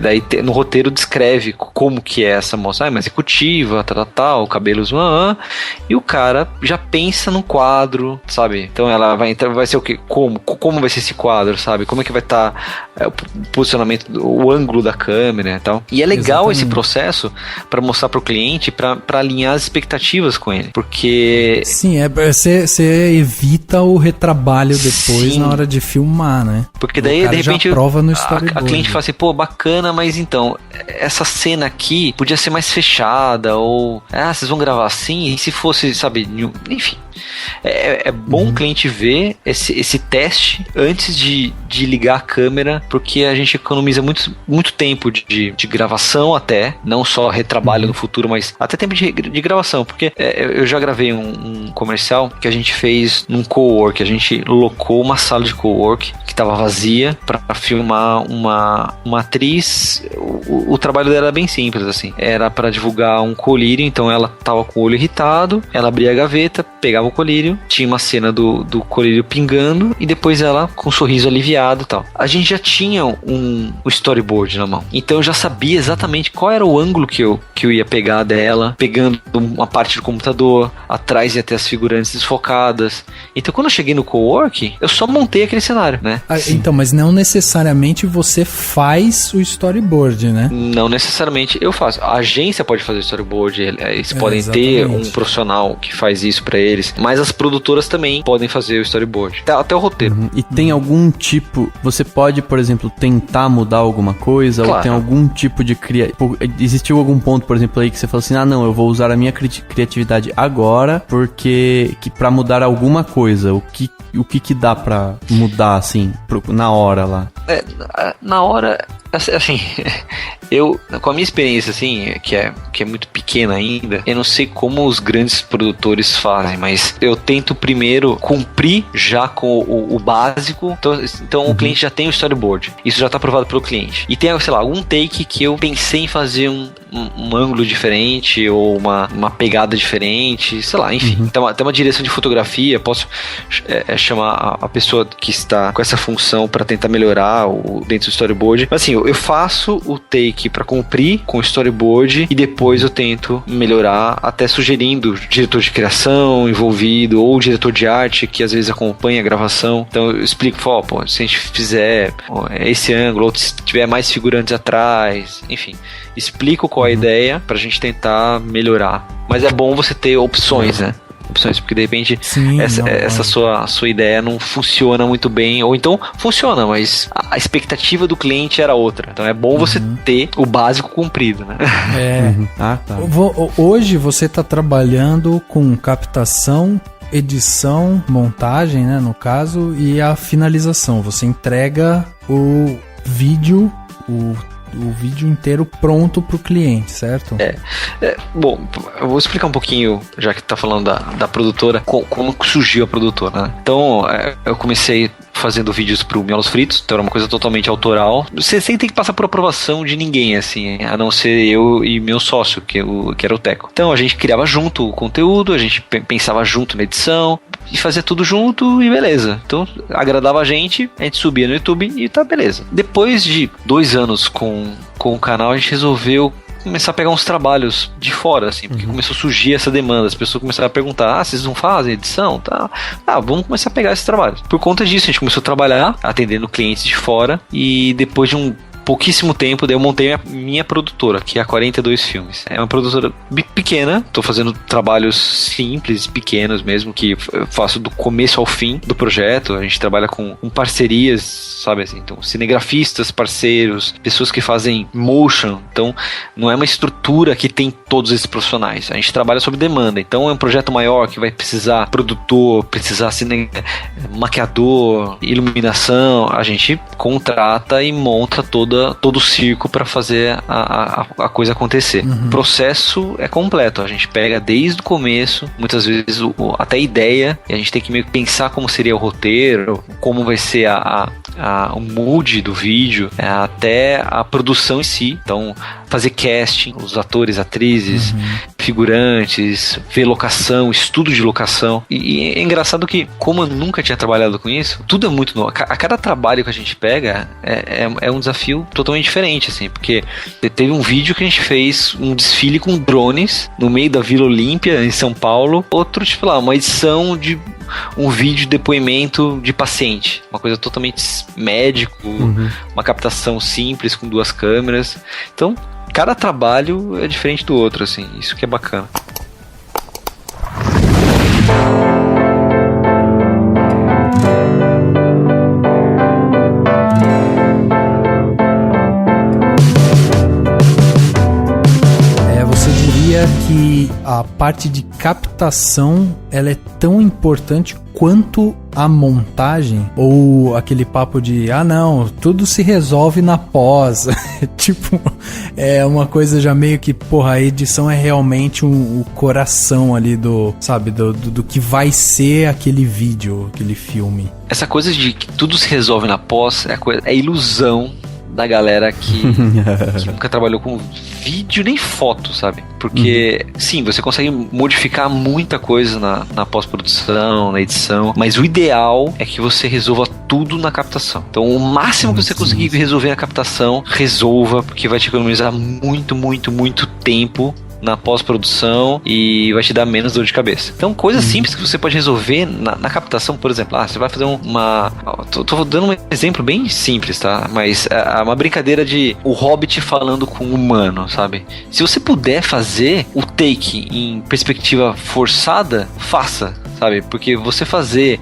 daí no roteiro descreve como que é essa moça, uma executiva, tal, cabelos, e o cara já pensa no quadro, sabe? Então ela vai entrar, vai ser o quê? Como vai ser esse quadro, sabe? Como é que vai estar o posicionamento, o ângulo da câmera e tal. E é legal esse processo para mostrar pro cliente, para alinhar as expectativas com ele, porque... Sim, você evita o retrabalho depois na hora de filmar, né? Porque daí, de repente, prova no storyboard. A cliente fala assim, pô, bacana, mas então, essa cena aqui podia ser mais fechada, ou, vocês vão gravar assim, e se fosse, sabe, enfim... É bom o cliente ver esse teste antes de ligar a câmera, porque a gente economiza muito tempo de gravação até, não só retrabalho no futuro, mas até tempo de gravação, porque eu já gravei um comercial que a gente fez num cowork, a gente locou uma sala de cowork que estava vazia para filmar uma atriz. O trabalho dela era bem simples, assim, era para divulgar um colírio, então ela tava com o olho irritado, ela abria a gaveta, pegava o colírio, tinha uma cena do colírio pingando e depois ela com um sorriso aliviado e tal. A gente já tinha o storyboard na mão, então eu já sabia exatamente qual era o ângulo que eu ia pegar dela, pegando uma parte do computador, atrás ia ter as figurantes desfocadas. Então quando eu cheguei no cowork, eu só montei aquele cenário, né? Então, mas não necessariamente você faz o storyboard, né? Não necessariamente eu faço. A agência pode fazer o storyboard, eles podem exatamente. ter um profissional que faz isso pra eles, mas as produtoras também podem fazer o storyboard, até o roteiro. E tem algum tipo, você pode, por exemplo, tentar mudar alguma coisa, claro. Ou tem algum tipo de existiu algum ponto, por exemplo, aí que você falou assim, não, eu vou usar a minha criatividade agora, porque pra mudar alguma coisa, o que dá pra mudar, assim, na hora lá? Na hora, assim, eu, com a minha experiência, assim, que é muito pequena ainda, eu não sei como os grandes produtores fazem, mas eu tento primeiro cumprir já com o básico, então o cliente já tem o storyboard, isso já está aprovado pelo cliente, e tem, sei lá, algum take que eu pensei em fazer um ângulo diferente, ou uma pegada diferente, sei lá, enfim, tem uma direção de fotografia, posso chamar a pessoa que está com essa função para tentar melhorar dentro do storyboard, mas assim, eu faço o take para cumprir com o storyboard e depois eu tento melhorar, até sugerindo diretor de criação envolvido ou diretor de arte que às vezes acompanha a gravação. Então eu explico, pô, se a gente fizer esse ângulo, ou se tiver mais figurantes atrás, enfim, explico qual é a ideia pra gente tentar melhorar. Mas é bom você ter opções, né? opções, porque de repente Sim, essa sua ideia não funciona muito bem, ou então funciona, mas a expectativa do cliente era outra. Então é bom você ter o básico cumprido, né? Tá. Hoje você está trabalhando com captação, edição, montagem, né, no caso, e a finalização. Você entrega o vídeo, o vídeo inteiro pronto pro cliente, certo? Bom, eu vou explicar um pouquinho, já que tá falando da produtora, como surgiu a produtora, né? Então, eu comecei fazendo vídeos pro Miolos Fritos, então era uma coisa totalmente autoral. Você sem ter que passar por aprovação de ninguém, assim, a não ser eu e meu sócio, que era o Teco. Então, a gente criava junto o conteúdo, a gente pensava junto na edição, e fazia tudo junto e beleza. Então, agradava a gente subia no YouTube e tá beleza. Depois de 2 anos com o canal, a gente resolveu começar a pegar uns trabalhos de fora, assim, porque começou a surgir essa demanda, as pessoas começaram a perguntar, vocês não fazem edição? Tá. Vamos começar a pegar esses trabalhos. Por conta disso, a gente começou a trabalhar, atendendo clientes de fora, e depois de pouquíssimo tempo, daí eu montei a minha produtora, que é a 42 Filmes. É uma produtora pequena, tô fazendo trabalhos simples, pequenos mesmo, que eu faço do começo ao fim do projeto. A gente trabalha com parcerias, sabe assim, então cinegrafistas, parceiros, pessoas que fazem motion, então não é uma estrutura que tem todos esses profissionais. A gente trabalha sob demanda, então é um projeto maior que vai precisar produtor, precisar maquiador, iluminação, a gente contrata e monta todo o circo para fazer a coisa acontecer. O processo é completo, a gente pega desde o começo, muitas vezes até a ideia, e a gente tem que meio que pensar como seria o roteiro, como vai ser o mood do vídeo, até a produção em si. Então, fazer casting, os atores, atrizes, figurantes, ver locação, estudo de locação. E é engraçado que, como eu nunca tinha trabalhado com isso, tudo é muito novo. A cada trabalho que a gente pega é um desafio totalmente diferente, assim, porque teve um vídeo que a gente fez um desfile com drones no meio da Vila Olímpia, em São Paulo. Outro, tipo lá, uma edição de um vídeo de depoimento de paciente, uma coisa totalmente médico, uma captação simples com 2 câmeras. Então, cada trabalho é diferente do outro, assim, isso que é bacana. Que a parte de captação ela é tão importante quanto a montagem, ou aquele papo de não, tudo se resolve na pós. Tipo, é uma coisa já meio que, porra, a edição é realmente o coração ali do que vai ser aquele vídeo, aquele filme. Essa coisa de que tudo se resolve na pós é ilusão da galera que nunca trabalhou com vídeo nem foto, sabe? Porque, sim, você consegue modificar muita coisa na pós-produção, na edição, mas o ideal é que você resolva tudo na captação. Então, o máximo que você conseguir resolver na captação, resolva, porque vai te economizar muito, muito, muito tempo na pós-produção e vai te dar menos dor de cabeça. Então, coisas simples que você pode resolver na captação, por exemplo, você vai fazer tô dando um exemplo bem simples, tá? Mas uma brincadeira de o Hobbit falando com o humano, sabe? Se você puder fazer o take em perspectiva forçada, faça, sabe? Porque você fazer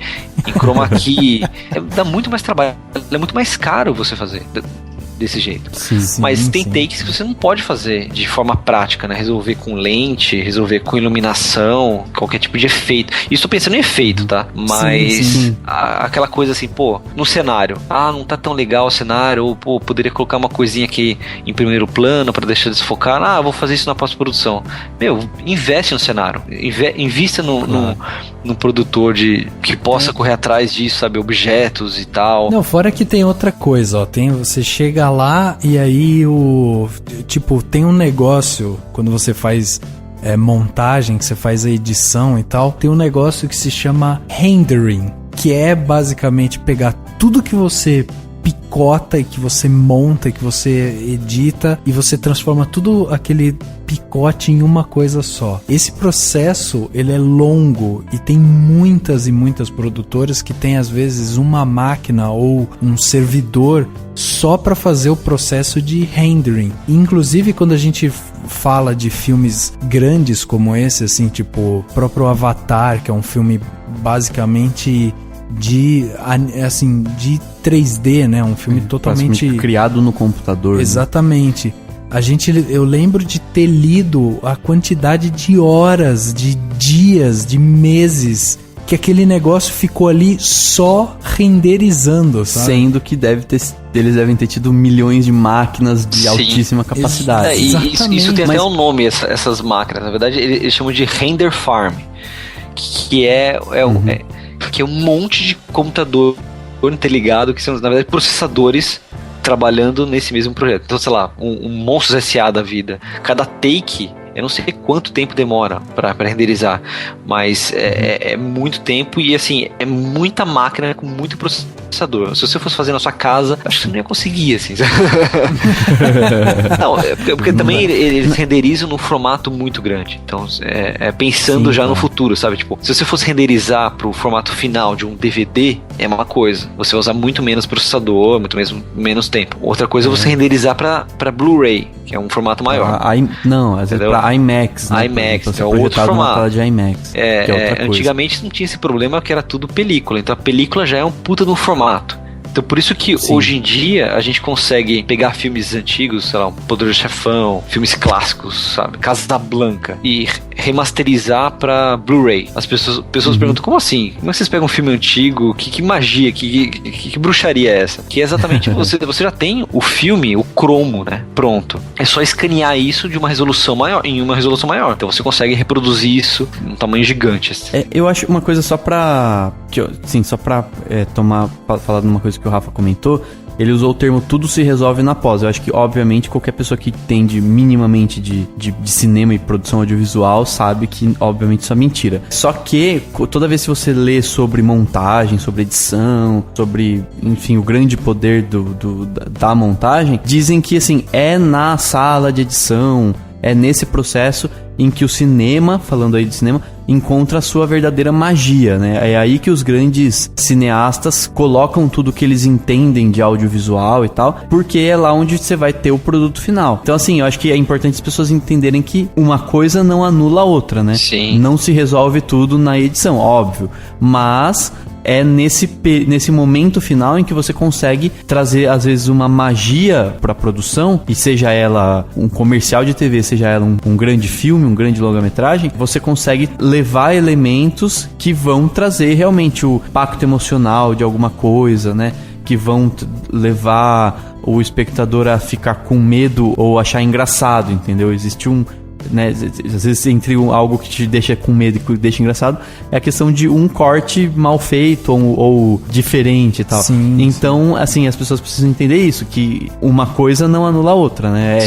em chroma key dá muito mais trabalho, é muito mais caro você fazer desse jeito. Mas tem takes que você não pode fazer de forma prática, né? Resolver com lente, resolver com iluminação, qualquer tipo de efeito. Isso tô pensando em efeito, tá? Mas aquela coisa assim, no cenário, não tá tão legal o cenário, ou poderia colocar uma coisinha aqui em primeiro plano pra deixar desfocar. Vou fazer isso na pós-produção. Investe no cenário, invista no produtor que possa correr atrás disso, sabe? Objetos e tal. Não, fora que tem outra coisa, ó. Você chega lá e aí tem um negócio, quando você faz montagem, que você faz a edição e tal, tem um negócio que se chama rendering, que é basicamente pegar tudo que você picota e que você monta e que você edita e você transforma tudo aquele picote em uma coisa só. Esse processo, ele é longo e tem muitas e muitas produtoras que tem às vezes uma máquina ou um servidor só para fazer o processo de rendering. Inclusive, quando a gente fala de filmes grandes como esse, assim, tipo, o próprio Avatar, que é um filme basicamente de 3D, né? Um filme totalmente criado no computador. Exatamente. Eu lembro de ter lido a quantidade de horas, de dias, de meses que aquele negócio ficou ali só renderizando, sabe? Sendo que eles devem ter tido milhões de máquinas de altíssima capacidade. Isso tem até um nome, essas máquinas. Na verdade, eles chamam de render farm, que é um monte de computador interligado, que são, na verdade, processadores trabalhando nesse mesmo projeto. Então, sei lá, um Monstros S.A. da vida. Cada take, eu não sei quanto tempo demora pra renderizar, mas é muito tempo e, assim, é muita máquina com muito processador. Se você fosse fazer na sua casa, acho que você não ia conseguir, assim. Não, porque também eles renderizam num formato muito grande. Então, pensando já no futuro, sabe? Tipo, se você fosse renderizar pro formato final de um DVD, é uma coisa. Você vai usar muito menos processador, muito menos tempo. Outra coisa é você renderizar pra Blu-ray, que é um formato maior. Às vezes pra IMAX, né? IMAX, é outro formato. De IMAX, que é outra coisa. Antigamente não tinha esse problema, que era tudo película. Então a película já é um puta no formato. Então por isso que hoje em dia a gente consegue pegar filmes antigos, sei lá, um Poderoso Chefão, filmes clássicos, sabe, Casablanca, e remasterizar pra Blu-ray. As pessoas perguntam, como assim? Como é que vocês pegam um filme antigo? Que magia, que bruxaria é essa? Que é exatamente, você já tem o filme, o cromo, né, pronto. É só escanear isso em uma resolução maior. Então você consegue reproduzir isso num tamanho gigante. Assim. Eu acho uma coisa só pra falar de uma coisa que o Rafa comentou, ele usou o termo tudo se resolve na pós. Eu acho que, obviamente, qualquer pessoa que entende minimamente de cinema e produção audiovisual sabe que, obviamente, isso é mentira. Só que, toda vez que você lê sobre montagem, sobre edição, sobre, enfim, o grande poder da montagem, dizem que, assim, é na sala de edição, é nesse processo em que o cinema, falando aí de cinema, encontra a sua verdadeira magia, né? É aí que os grandes cineastas colocam tudo que eles entendem de audiovisual e tal, porque é lá onde você vai ter o produto final. Então, assim, eu acho que é importante as pessoas entenderem que uma coisa não anula a outra, né? Sim. Não se resolve tudo na edição, óbvio, mas é nesse momento final em que você consegue trazer, às vezes, uma magia pra produção, e seja ela um comercial de TV, seja ela um grande filme, um grande longa-metragem, você consegue levar elementos que vão trazer realmente o impacto emocional de alguma coisa, né? Que vão levar o espectador a ficar com medo ou achar engraçado, entendeu? Existe né, às vezes entre algo que te deixa com medo e que te deixa engraçado, é a questão de um corte mal feito ou diferente e tal. Sim, então, assim, as pessoas precisam entender isso, que uma coisa não anula a outra, né?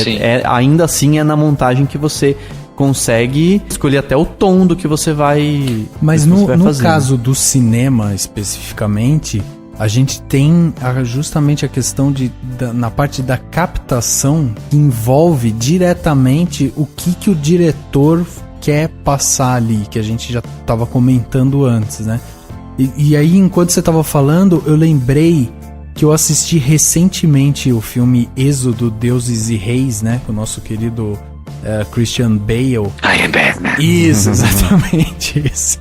Ainda assim é na montagem que você consegue escolher até o tom do que você vai Mas no caso do cinema especificamente, a gente tem justamente a questão na parte da captação, que envolve diretamente o que o diretor quer passar ali, que a gente já estava comentando antes, né? E aí, enquanto você estava falando, eu lembrei que eu assisti recentemente o filme Êxodo, Deuses e Reis, né? Com o nosso querido Christian Bale. I am Batman. Isso, exatamente isso.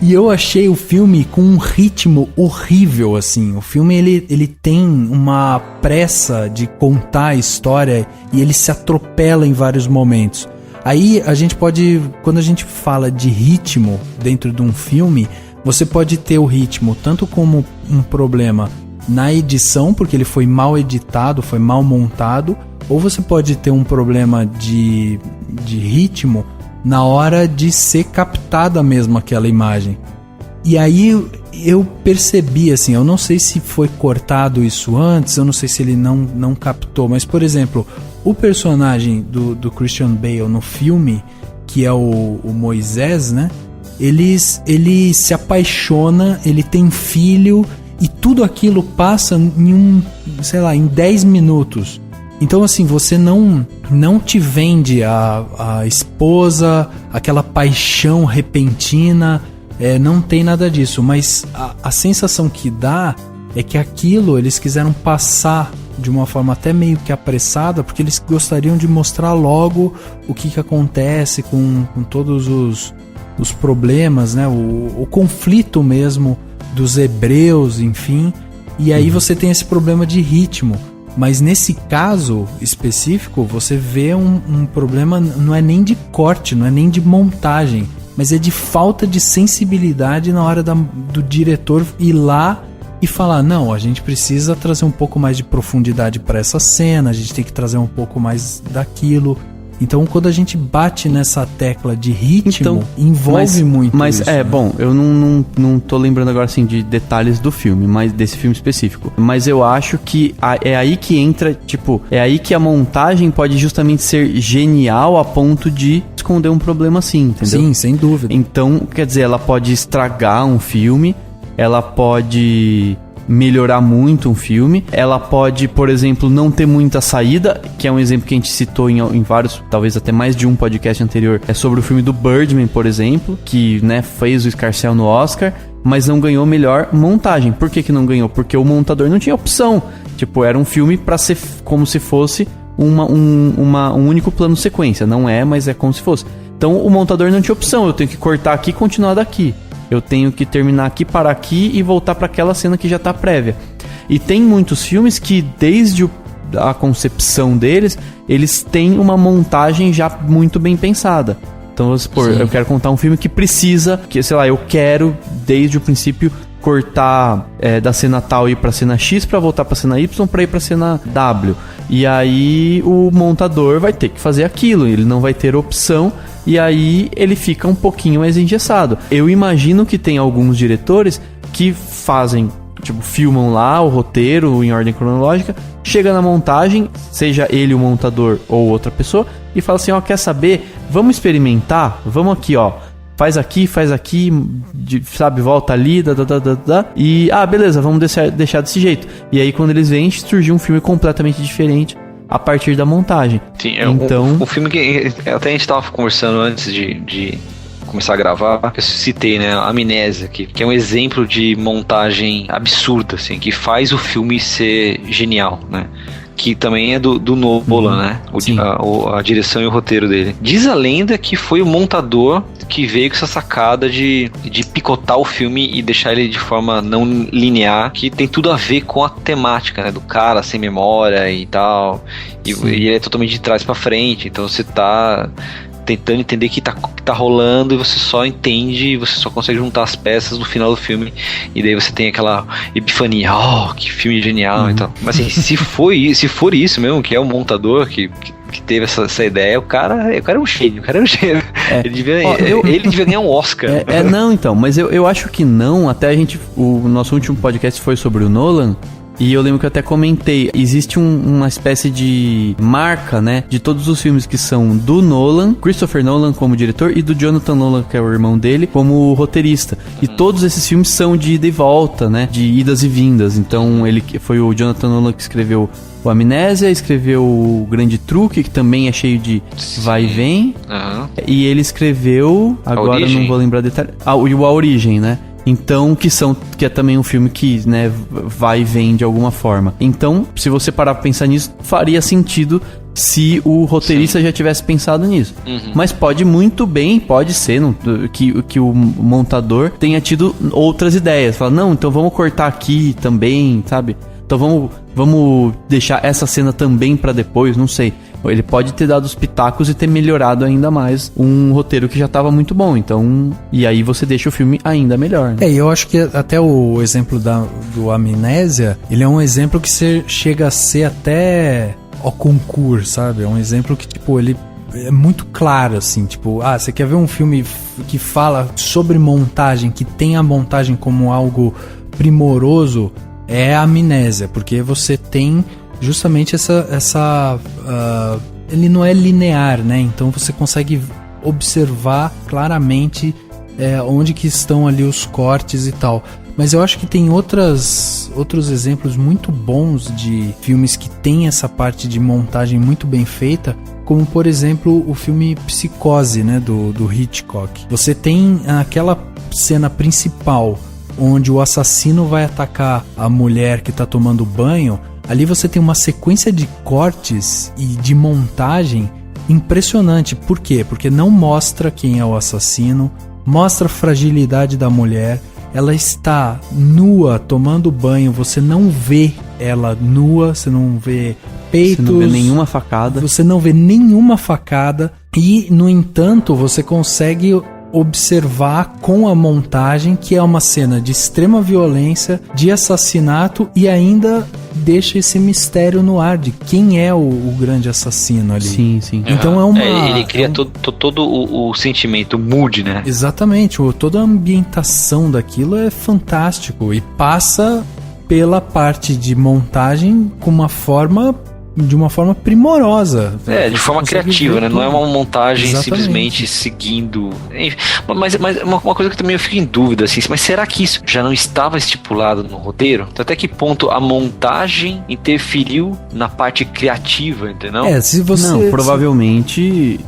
E eu achei o filme com um ritmo horrível, assim. O filme, ele tem uma pressa de contar a história e ele se atropela em vários momentos. Aí a gente pode, quando a gente fala de ritmo dentro de um filme, você pode ter o ritmo tanto como um problema na edição, porque ele foi mal editado, foi mal montado, ou você pode ter um problema de ritmo na hora de ser captada mesmo aquela imagem. E aí eu percebi, assim, eu não sei se foi cortado isso antes, eu não sei se ele não captou, mas, por exemplo, o personagem do Christian Bale no filme, que é o Moisés, né? Ele se apaixona, ele tem filho, e tudo aquilo passa em 10 minutos. Então, assim, você não te vende a esposa, aquela paixão repentina, não tem nada disso. Mas a sensação que dá é que aquilo eles quiseram passar de uma forma até meio que apressada, porque eles gostariam de mostrar logo o que acontece com todos os problemas, né? O conflito mesmo dos hebreus, enfim. E aí você tem esse problema de ritmo. Mas nesse caso específico, você vê um problema, não é nem de corte, não é nem de montagem, mas é de falta de sensibilidade na hora do diretor ir lá e falar, não, a gente precisa trazer um pouco mais de profundidade para essa cena, a gente tem que trazer um pouco mais daquilo. Então, quando a gente bate nessa tecla de ritmo, envolve muito mas isso. Mas, bom, eu não tô lembrando agora, assim, de detalhes do filme, mas desse filme específico. Mas eu acho que é aí que entra, tipo, é aí que a montagem pode justamente ser genial a ponto de esconder um problema assim, entendeu? Sim, sem dúvida. Então, quer dizer, ela pode estragar um filme, ela pode melhorar muito um filme, ela pode, por exemplo, não ter muita saída, que é um exemplo que a gente citou em vários, talvez até mais de um podcast anterior, é sobre o filme do Birdman, por exemplo, que, né, fez o escarcéu no Oscar, mas não ganhou melhor montagem. Por que não ganhou? Porque o montador não tinha opção. Tipo, era um filme pra ser como se fosse um único plano sequência. Não é, mas é como se fosse. Então o montador não tinha opção. Eu tenho que cortar aqui e continuar daqui. Eu tenho que terminar aqui, parar aqui e voltar para aquela cena que já tá prévia. E tem muitos filmes que, desde a concepção deles, eles têm uma montagem já muito bem pensada. Então, vamos supor, eu quero contar um filme que precisa, que, sei lá, eu quero, desde o princípio, cortar da cena tal e ir pra cena X pra voltar pra cena Y pra ir pra cena W. E aí o montador vai ter que fazer aquilo, ele não vai ter opção. E aí ele fica um pouquinho mais engessado. Eu imagino que tem alguns diretores que fazem, tipo, filmam lá o roteiro em ordem cronológica, chega na montagem, seja ele o montador ou outra pessoa, e fala assim, ó, quer saber? Vamos experimentar? Vamos aqui, ó. Faz aqui, sabe, volta ali, e, beleza, vamos deixar desse jeito. E aí quando eles vêm, surgiu um filme completamente diferente a partir da montagem. Sim, então... o filme que até a gente tava conversando antes de começar a gravar, eu citei, né, Amnésia, que é um exemplo de montagem absurda, assim, que faz o filme ser genial, né? Que também é do Nolan, né? A direção e o roteiro dele. Diz a lenda que foi o montador que veio com essa sacada de picotar o filme e deixar ele de forma não linear, que tem tudo a ver com a temática, né? Do cara sem memória e tal. E ele é totalmente de trás pra frente, então você tá tentando entender o que tá rolando e você só entende, você só consegue juntar as peças no final do filme e daí você tem aquela epifania, que filme genial e tal. Mas assim, se for isso mesmo, que é o montador que teve essa ideia, o cara é um gênio, Ele devia ganhar um Oscar. Não, então, mas eu acho que não, até o nosso último podcast foi sobre o Nolan. E eu lembro que eu até comentei, existe uma espécie de marca, né, de todos os filmes que são do Nolan, Christopher Nolan como diretor, e do Jonathan Nolan, que é o irmão dele, como roteirista. E todos esses filmes são de ida e volta, né, de idas e vindas. Então, foi o Jonathan Nolan que escreveu o Amnésia, escreveu o Grande Truque, que também é cheio de vai e vem. E ele escreveu, agora eu não vou lembrar detalhe, A Origem, né? Então, que é também um filme que, né, vai e vem de alguma forma. Então, se você parar pra pensar nisso, faria sentido se o roteirista já tivesse pensado nisso. Mas pode ser que o montador tenha tido outras ideias. Fala, não, então vamos cortar aqui também, sabe? Então vamos deixar essa cena também pra depois, não sei. Ele pode ter dado os pitacos e ter melhorado ainda mais um roteiro que já estava muito bom. Então, e aí você deixa o filme ainda melhor, né? Eu acho que até o exemplo do Amnésia, ele é um exemplo que chega a ser até ao concurso, sabe? É um exemplo que, tipo, ele é muito claro, assim, tipo, você quer ver um filme que fala sobre montagem, que tem a montagem como algo primoroso, é a Amnésia, porque você tem justamente ele não é linear, né? Então você consegue observar claramente onde que estão ali os cortes e tal. Mas eu acho que tem outros exemplos muito bons de filmes que tem essa parte de montagem muito bem feita, como por exemplo o filme Psicose, né, do Hitchcock. Você tem aquela cena principal onde o assassino vai atacar a mulher que tá tomando banho. Ali você tem uma sequência de cortes e de montagem impressionante. Por quê? Porque não mostra quem é o assassino, mostra a fragilidade da mulher. Ela está nua, tomando banho, você não vê ela nua, você não vê peitos. Você não vê nenhuma facada. Você não vê nenhuma facada. E, no entanto, você consegue observar com a montagem que é uma cena de extrema violência, de assassinato, e ainda deixa esse mistério no ar de quem é o grande assassino ali. Sim, sim. Então é uma... Ele cria todo o sentimento, o mood, né? Exatamente, toda a ambientação daquilo é fantástico e passa pela parte de montagem de uma forma primorosa. De forma criativa, né? Não é uma montagem Exatamente. simplesmente seguindo. Mas uma coisa que também eu fico em dúvida, assim, mas será que isso já não estava estipulado no roteiro? Então, até que ponto a montagem interferiu na parte criativa, entendeu? Se você... Não, provavelmente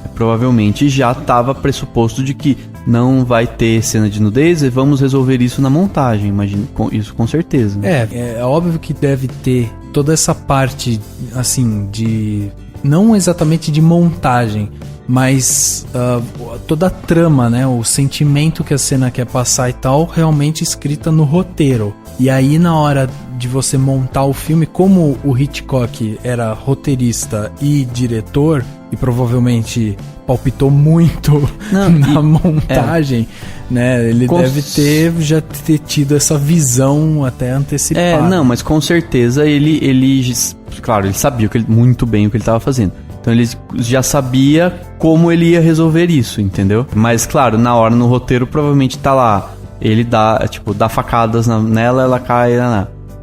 já estava pressuposto de que não vai ter cena de nudez e vamos resolver isso na montagem, imagino, isso com certeza. É óbvio que deve ter toda essa parte, assim, de... não exatamente de montagem, mas toda a trama, né? O sentimento que a cena quer passar e tal, realmente escrita no roteiro. E aí, na hora de você montar o filme, como o Hitchcock era roteirista e diretor, e provavelmente palpitou muito na montagem, né? Ele deve já ter tido essa visão até antecipada. Não, mas com certeza ele claro, ele sabia muito bem o que ele estava fazendo. Então ele já sabia como ele ia resolver isso, entendeu? Mas claro, na hora no roteiro provavelmente tá lá, ele dá facadas nela, ela cai,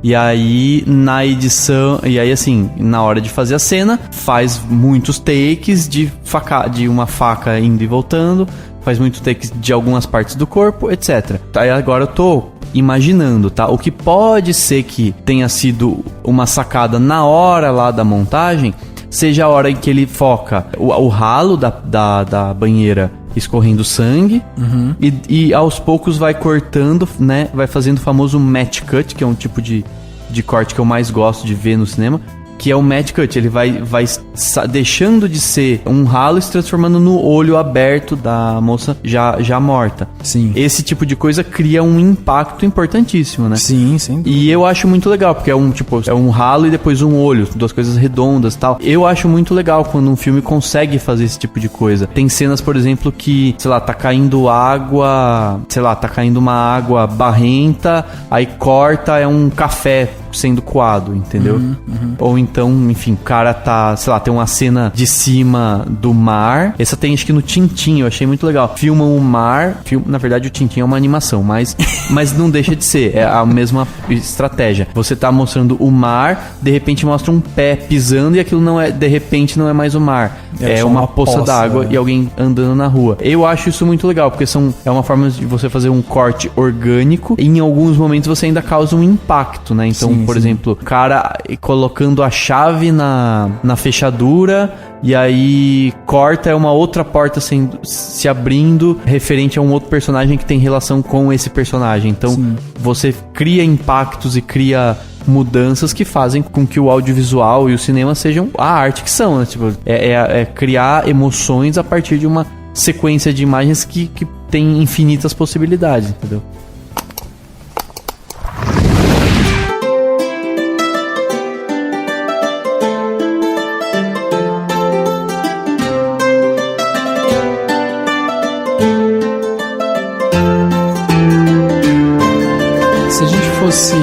e aí na edição, e aí assim, na hora de fazer a cena, faz muitos takes de uma faca indo e voltando, faz muitos takes de algumas partes do corpo, etc. Aí agora eu tô imaginando, tá? O que pode ser que tenha sido uma sacada na hora lá da montagem, seja a hora em que ele foca o ralo da banheira escorrendo sangue, e aos poucos vai cortando, né? Vai fazendo o famoso match cut, que é um tipo de corte que eu mais gosto de ver no cinema, que é o match cut. Ele vai deixando de ser um ralo e se transformando no olho aberto da moça já morta. Sim. Esse tipo de coisa cria um impacto importantíssimo, né? Sim, sem dúvida. E eu acho muito legal, porque é um ralo e depois um olho, duas coisas redondas e tal. Eu acho muito legal quando um filme consegue fazer esse tipo de coisa. Tem cenas, por exemplo, que, sei lá, tá caindo uma água barrenta, aí corta, é um café sendo coado, entendeu? Ou então, enfim, o cara tá, sei lá, tem uma cena de cima do mar. Essa tem, acho que no Tintin, eu achei muito legal. Filmam o mar, na verdade o Tintin é uma animação, mas não deixa de ser, é a mesma estratégia. Você tá mostrando o mar, de repente mostra um pé pisando e aquilo de repente não é mais o mar. É uma poça d'água e alguém andando na rua. Eu acho isso muito legal, porque é uma forma de você fazer um corte orgânico e em alguns momentos você ainda causa um impacto, né? Então, por exemplo, o cara colocando a chave na fechadura e aí corta, é uma outra porta se abrindo referente a um outro personagem que tem relação com esse personagem. Então, você cria impactos e cria mudanças que fazem com que o audiovisual e o cinema sejam a arte que são, né? Tipo, é criar emoções a partir de uma sequência de imagens que tem infinitas possibilidades, entendeu? Se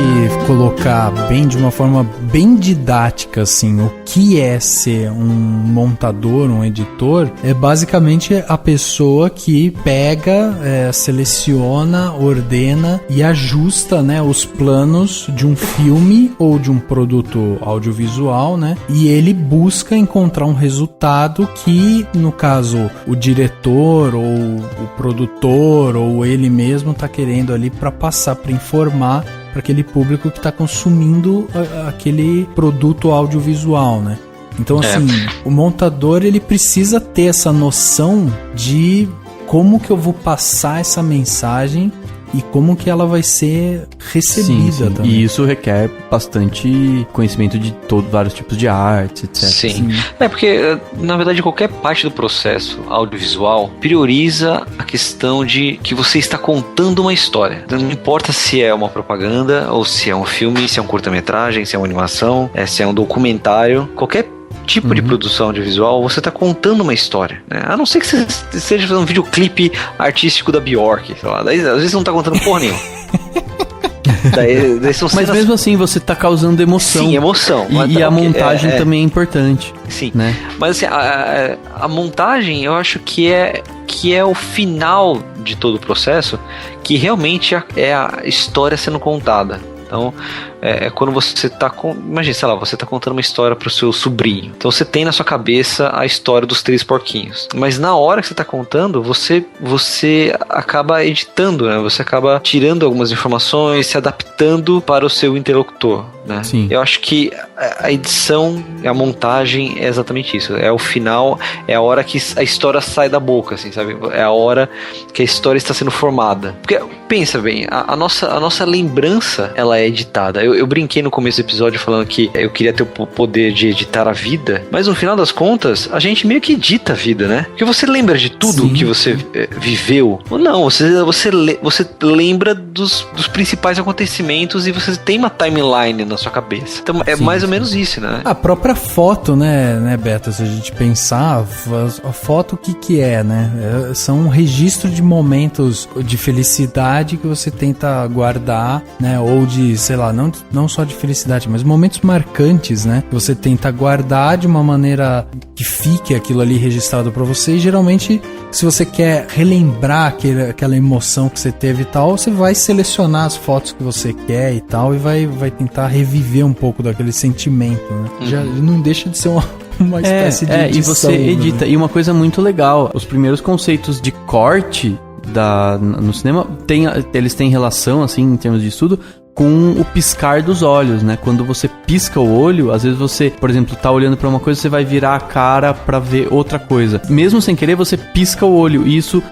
colocar de uma forma bem didática, assim, o que é ser um montador, um editor, é basicamente a pessoa que pega, seleciona, ordena e ajusta, né, os planos de um filme ou de um produto audiovisual, né, e ele busca encontrar um resultado que, no caso, o diretor ou o produtor ou ele mesmo tá querendo ali para passar, para informar para aquele público que está consumindo aquele produto audiovisual, né? Então, assim, o montador, ele precisa ter essa noção de como que eu vou passar essa mensagem e como que ela vai ser recebida também. E isso requer bastante conhecimento de vários tipos de artes, etc. Sim. É porque, na verdade, qualquer parte do processo audiovisual prioriza a questão de que você está contando uma história. Então, não importa se é uma propaganda, ou se é um filme, se é um curta-metragem, se é uma animação, se é um documentário, qualquer tipo de produção audiovisual, você está contando uma história, né? A não ser que você esteja fazendo um videoclipe artístico da Bjork, sei lá. Daí, às vezes não está contando porra nenhuma. Daí são Mas mesmo assim você tá causando emoção. Sim, emoção. E a montagem também é importante. Sim, né? Mas assim, a montagem eu acho que é o final de todo o processo, que realmente é a história sendo contada. Então, quando você tá imagina, sei lá, você tá contando uma história pro seu sobrinho. Então você tem na sua cabeça a história dos 3 porquinhos. Mas na hora que você tá contando, você acaba editando, né? Você acaba tirando algumas informações, se adaptando para o seu interlocutor, né? Sim. Eu acho que a edição, a montagem é exatamente isso. É o final, é a hora que a história sai da boca, assim, sabe? É a hora que a história está sendo formada. Porque, pensa bem, a nossa lembrança, ela é editada. Eu brinquei no começo do episódio falando que eu queria ter o poder de editar a vida, mas no final das contas, a gente meio que edita a vida, né? Porque você lembra de tudo que você viveu? Ou não, você lembra dos principais acontecimentos e você tem uma timeline na sua cabeça. Então é mais ou menos isso, né? A própria foto, né, Beto? Se a gente pensar, a foto o que é, né? São um registro de momentos de felicidade que você tenta guardar, né? Ou de, sei lá, não só de felicidade, mas momentos marcantes, né? Que você tenta guardar de uma maneira que fique aquilo ali registrado pra você. E geralmente, se você quer relembrar aquela emoção que você teve e tal, você vai selecionar as fotos que você quer e tal, e vai tentar reviver um pouco daquele sentimento, né? Já não deixa de ser uma espécie de edição. E você edita. Né? E uma coisa muito legal, os primeiros conceitos de corte no cinema, eles têm relação, assim, em termos de estudo, com o piscar dos olhos, né? Quando você pisca o olho, às vezes você, por exemplo, tá olhando pra uma coisa, você vai virar a cara pra ver outra coisa. Mesmo sem querer, você pisca o olho. E isso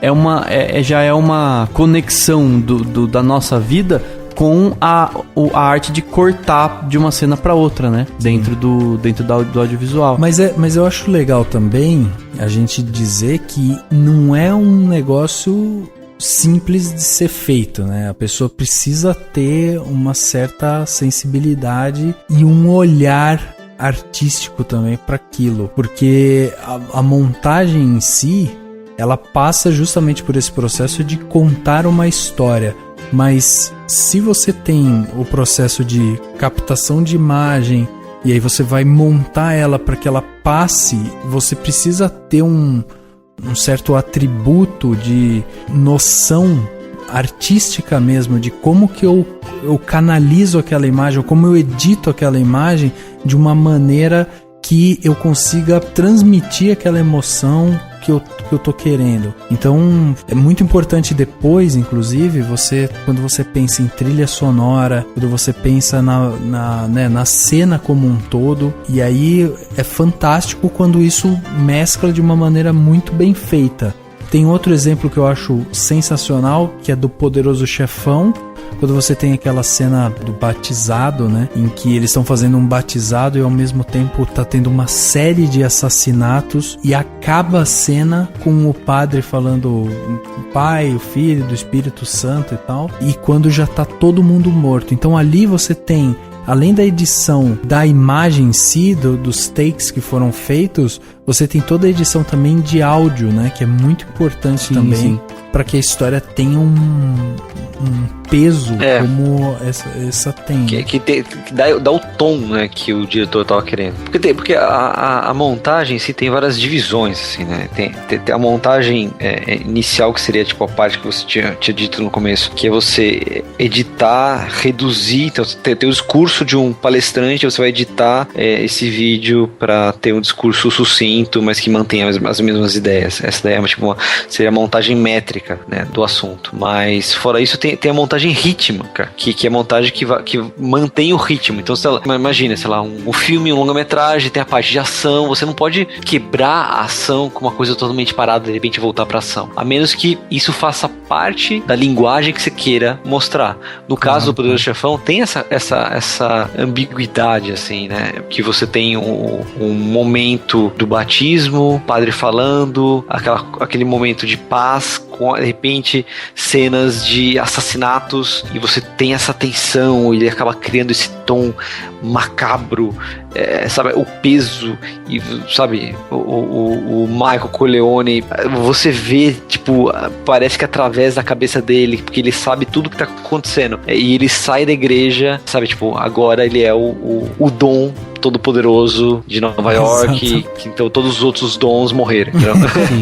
já é uma conexão da nossa vida com a arte de cortar de uma cena pra outra, né? Dentro do audiovisual. Mas eu acho legal também a gente dizer que não é um negócio simples de ser feito, né? A pessoa precisa ter uma certa sensibilidade e um olhar artístico também para aquilo, porque a montagem em si, ela passa justamente por esse processo de contar uma história. Mas se você tem o processo de captação de imagem e aí você vai montar ela para que ela passe, você precisa ter um certo atributo de noção artística mesmo, de como que eu canalizo aquela imagem, ou como eu edito aquela imagem de uma maneira que eu consiga transmitir aquela emoção que eu tô querendo. Então é muito importante depois, inclusive, quando você pensa em trilha sonora, quando você pensa na cena como um todo, e aí é fantástico quando isso mescla de uma maneira muito bem feita. Tem outro exemplo que eu acho sensacional, que é do Poderoso Chefão, quando você tem aquela cena do batizado, né, em que eles estão fazendo um batizado e ao mesmo tempo tá tendo uma série de assassinatos, e acaba a cena com o padre falando o Pai, o Filho, do Espírito Santo e tal, e quando já tá todo mundo morto. Então ali você tem, além da edição da imagem em si, dos takes que foram feitos, você tem toda a edição também de áudio, né, que é muito importante também, para que a história tenha um peso como essa tem. Que dá o tom, né, que o diretor estava querendo. Porque a montagem em si tem várias divisões, assim, né? Tem a montagem inicial, que seria tipo a parte que você tinha dito no começo, que é você editar, reduzir. Então você tem o discurso de um palestrante, você vai editar esse vídeo para ter um discurso sucinto, mas que mantenha as mesmas ideias. Essa daí é seria a montagem métrica, né, do assunto. Mas fora isso, tem a montagem rítmica, que é a montagem que mantém o ritmo. Então, imagina, sei lá, um filme, um longa-metragem, tem a parte de ação, você não pode quebrar a ação com uma coisa totalmente parada, de repente voltar pra ação. A menos que isso faça parte da linguagem que você queira mostrar. No caso do Poderoso Chefão, tem essa ambiguidade, assim, né? Que você tem um momento do batismo, padre falando, aquele momento de paz, com, de repente, cenas de assassinatos, e você tem essa tensão, ele acaba criando esse tom macabro, sabe, o peso, e sabe, o Michael Corleone, você vê, tipo, parece que através da cabeça dele, porque ele sabe tudo que tá acontecendo, e ele sai da igreja, sabe, tipo, agora ele é o Dom todo-poderoso de Nova York, então todos os outros dons morreram.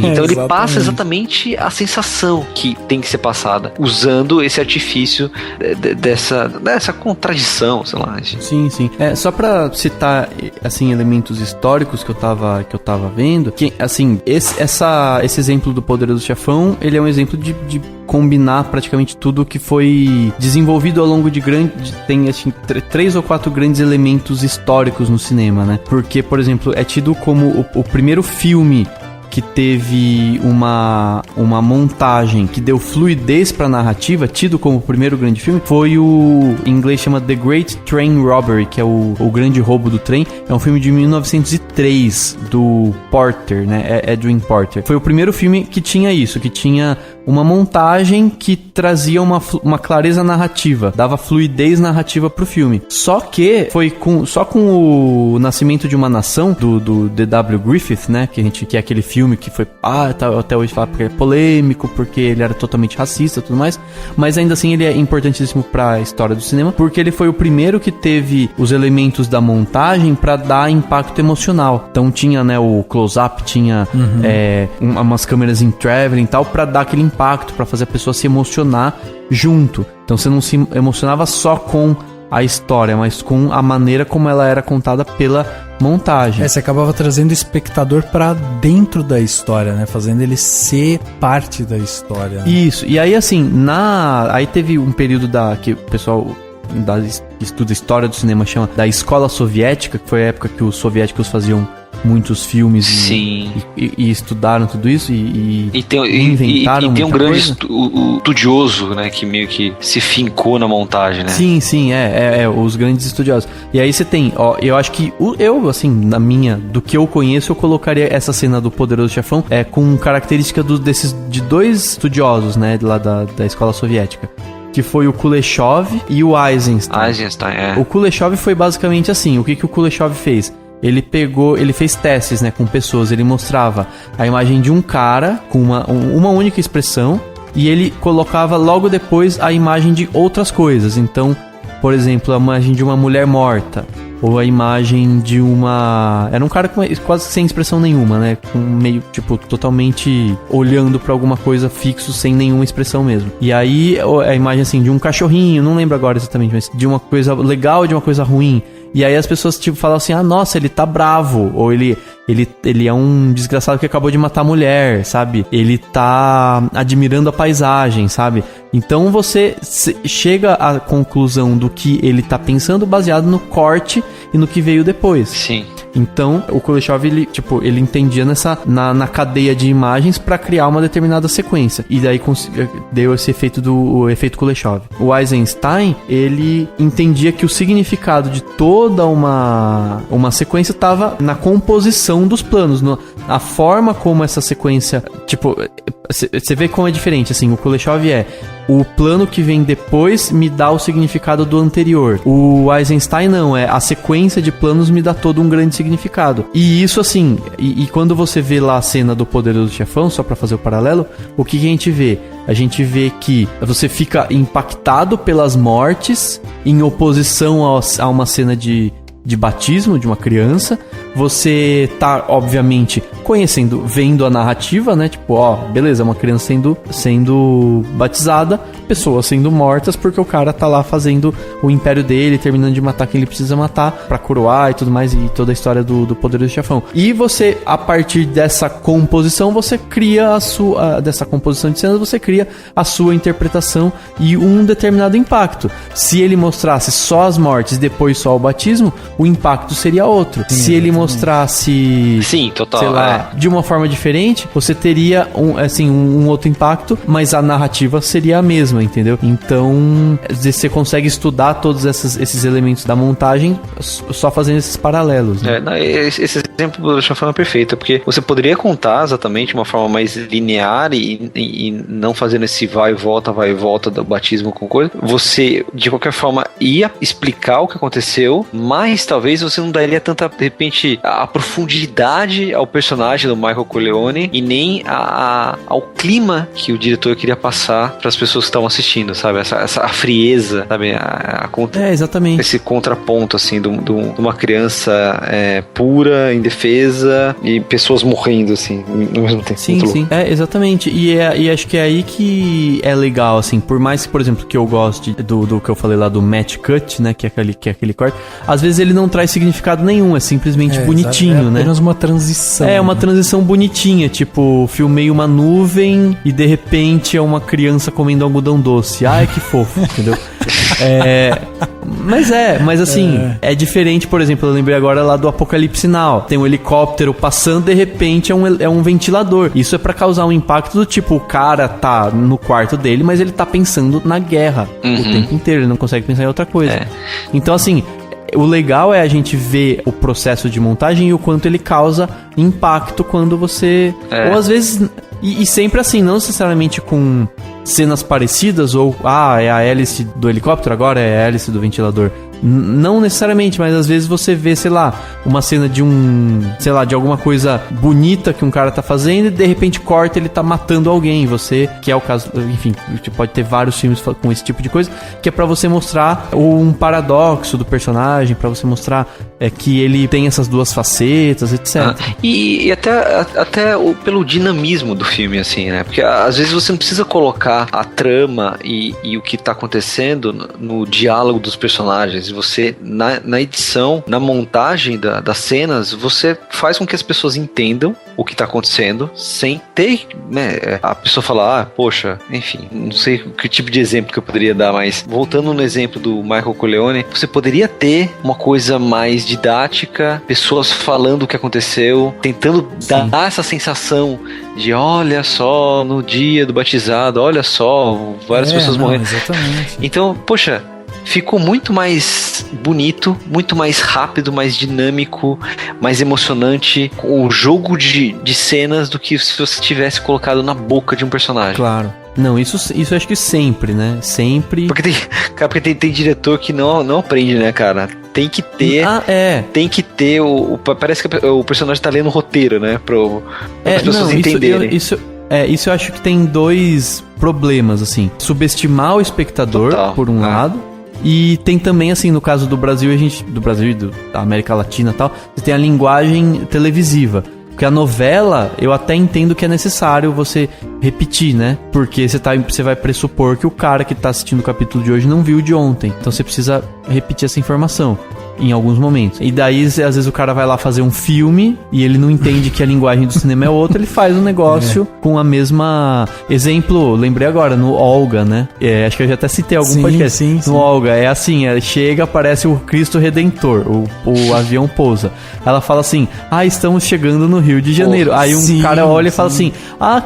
Então ele passa exatamente a sensação que tem que ser passada, usando esse artifício dessa contradição, sei lá. Sim. Só pra citar, assim, elementos históricos que eu tava vendo, que, assim, esse exemplo do Poderoso Chefão, ele é um exemplo de combinar praticamente tudo que foi desenvolvido ao longo de tem, assim, 3 ou 4 grandes elementos históricos no cinema, né? Porque, por exemplo, é tido como o primeiro filme que teve uma montagem que deu fluidez pra narrativa, tido como o primeiro grande filme, foi em inglês chama The Great Train Robbery, que é o grande roubo do trem. É um filme de 1903, do Porter, né? Edwin Porter. Foi o primeiro filme que tinha isso, que tinha uma montagem que trazia uma clareza narrativa, dava fluidez narrativa pro filme. Só que foi só com o Nascimento de uma Nação, do D.W. Griffith, né? Que é aquele filme que foi, até hoje fala porque é polêmico, porque ele era totalmente racista e tudo mais, mas ainda assim ele é importantíssimo pra história do cinema, porque ele foi o primeiro que teve os elementos da montagem pra dar impacto emocional. Então tinha, né, o close-up, tinha umas câmeras em traveling e tal, pra dar aquele impacto, pra fazer a pessoa se emocionar junto. Então você não se emocionava só com a história, mas com a maneira como ela era contada pela montagem. Você acabava trazendo o espectador pra dentro da história, né? Fazendo ele ser parte da história. Né? Isso. E aí, assim, aí teve um período que o pessoal que estuda história do cinema chama da Escola Soviética, que foi a época que os soviéticos faziam muitos filmes e estudaram tudo isso e inventaram e tem um grande estudioso, né, que meio que se fincou na montagem, né? Sim, os grandes estudiosos. E aí você tem, eu acho que assim, do que eu conheço, eu colocaria essa cena do Poderoso Chefão com característica de 2 estudiosos, né, lá da Escola Soviética, que foi o Kuleshov e o Eisenstein. O Kuleshov foi basicamente assim, o que o Kuleshov fez? Ele fez testes, né, com pessoas, ele mostrava a imagem de um cara com uma única expressão e ele colocava logo depois a imagem de outras coisas. Então, por exemplo, a imagem de uma mulher morta, ou a imagem de era um cara quase sem expressão nenhuma, né, com meio, tipo, totalmente olhando pra alguma coisa fixo, sem nenhuma expressão mesmo. E aí, a imagem, assim, de um cachorrinho, não lembro agora exatamente, mas de uma coisa legal, de uma coisa ruim. E aí as pessoas, tipo, falam assim, nossa, ele tá bravo, ou ele é um desgraçado que acabou de matar a mulher, sabe? Ele tá admirando a paisagem, sabe? Então você chega à conclusão do que ele tá pensando baseado no corte e no que veio depois. Sim. Então, o Kuleshov, ele entendia na cadeia de imagens pra criar uma determinada sequência. E daí deu esse efeito o efeito Kuleshov. O Eisenstein, ele entendia que o significado de toda uma sequência tava na composição dos planos, a forma como essa sequência, tipo, você vê como é diferente, assim, o Kuleshov o plano que vem depois me dá o significado do anterior. O Eisenstein não, a sequência de planos me dá todo um grande significado. E isso, assim, e quando você vê lá a cena do Poderoso Chefão, só pra fazer o paralelo, o que a gente vê? A gente vê que você fica impactado pelas mortes em oposição a uma cena de batismo de uma criança. Você tá, obviamente, vendo a narrativa, né? Tipo, beleza, uma criança sendo batizada. pessoas sendo mortas porque o cara tá lá fazendo o império dele, terminando de matar quem ele precisa matar pra coroar e tudo mais, e toda a história do Poderoso Chefão. E você, a partir dessa composição, você cria dessa composição de cenas, você cria a sua interpretação e um determinado impacto. Se ele mostrasse só as mortes e depois só o batismo, o impacto seria outro. Se ele mostrasse... Sim, total. Sei lá, de uma forma diferente, você teria um outro impacto, mas a narrativa seria a mesma, entendeu? Então, você consegue estudar todos esses elementos da montagem só fazendo esses paralelos, né? Esse exemplo do Chefão é perfeito, porque você poderia contar exatamente de uma forma mais linear e não fazendo esse vai e volta do batismo com coisa. Você, de qualquer forma, ia explicar o que aconteceu, mas talvez você não daria tanta, de repente, a profundidade ao personagem do Michael Corleone e nem ao clima que o diretor queria passar para as pessoas que estavam assistindo, sabe? Essa frieza, sabe? Exatamente. Esse contraponto, assim, de uma criança pura, indefesa e pessoas morrendo, assim, no mesmo tempo. Sim, sim. Exatamente. E acho que é aí que é legal, assim, por mais que, por exemplo, que eu goste do que eu falei lá do match cut, né, que é aquele corte, às vezes ele não traz significado nenhum, é simplesmente bonitinho, né? É apenas uma transição. É, uma transição bonitinha, tipo, filmei uma nuvem e de repente é uma criança comendo algodão doce. Ai, que fofo, entendeu? Mas assim, é diferente, por exemplo, eu lembrei agora lá do Apocalipse Now. Tem um helicóptero passando, de repente é um ventilador. Isso é pra causar um impacto do tipo, o cara tá no quarto dele, mas ele tá pensando na guerra o tempo inteiro, ele não consegue pensar em outra coisa. Então, assim, o legal é a gente ver o processo de montagem e o quanto ele causa impacto quando você... Ou às vezes... E sempre assim, não necessariamente com cenas parecidas, ou é a hélice do helicóptero, agora é a hélice do ventilador. Não necessariamente, mas às vezes você vê, sei lá, uma cena de de alguma coisa bonita que um cara tá fazendo e de repente corta, ele tá matando alguém. Você, que é o caso, enfim, pode ter vários filmes com esse tipo de coisa, que é pra você mostrar um paradoxo do personagem, pra você mostrar que ele tem essas duas facetas, etc. E até pelo dinamismo do filme, assim, né? Porque às vezes você não precisa colocar a trama e o que tá acontecendo no diálogo dos personagens. Você, na edição, na montagem das cenas, você faz com que as pessoas entendam o que tá acontecendo, sem ter, né, a pessoa falar, poxa, enfim, não sei que tipo de exemplo que eu poderia dar, mas voltando no exemplo do Michael Corleone, você poderia ter uma coisa mais didática, pessoas falando o que aconteceu, tentando dar essa sensação de, olha só, no dia do batizado, olha só, várias pessoas morrendo. Exatamente. Então, poxa, ficou muito mais bonito, muito mais rápido, mais dinâmico, mais emocionante o jogo de cenas do que se você tivesse colocado na boca de um personagem. Claro. Não, isso eu acho que sempre, né? Sempre. Porque tem diretor que não aprende, né, cara? Tem que ter. Tem que ter parece que o personagem tá lendo o roteiro, né? Para as pessoas entenderem. Isso eu acho que tem dois problemas, assim. Subestimar o espectador, por um lado. E tem também, assim, no caso do Brasil, do Brasil e da América Latina e tal, você tem a linguagem televisiva. Porque a novela, eu até entendo que é necessário você repetir, né? Porque você vai pressupor que o cara que tá assistindo o capítulo de hoje não viu o de ontem. Então você precisa repetir essa informação em alguns momentos. E daí, às vezes, o cara vai lá fazer um filme e ele não entende que a linguagem do cinema é outra, ele faz um negócio com a mesma... Exemplo, lembrei agora, no Olga, né? Acho que eu já até citei algum podcast. Sim. No Olga, é assim, chega, aparece o Cristo Redentor, o avião pousa. Ela fala assim, estamos chegando no Rio de Janeiro. Aí um cara olha e fala assim,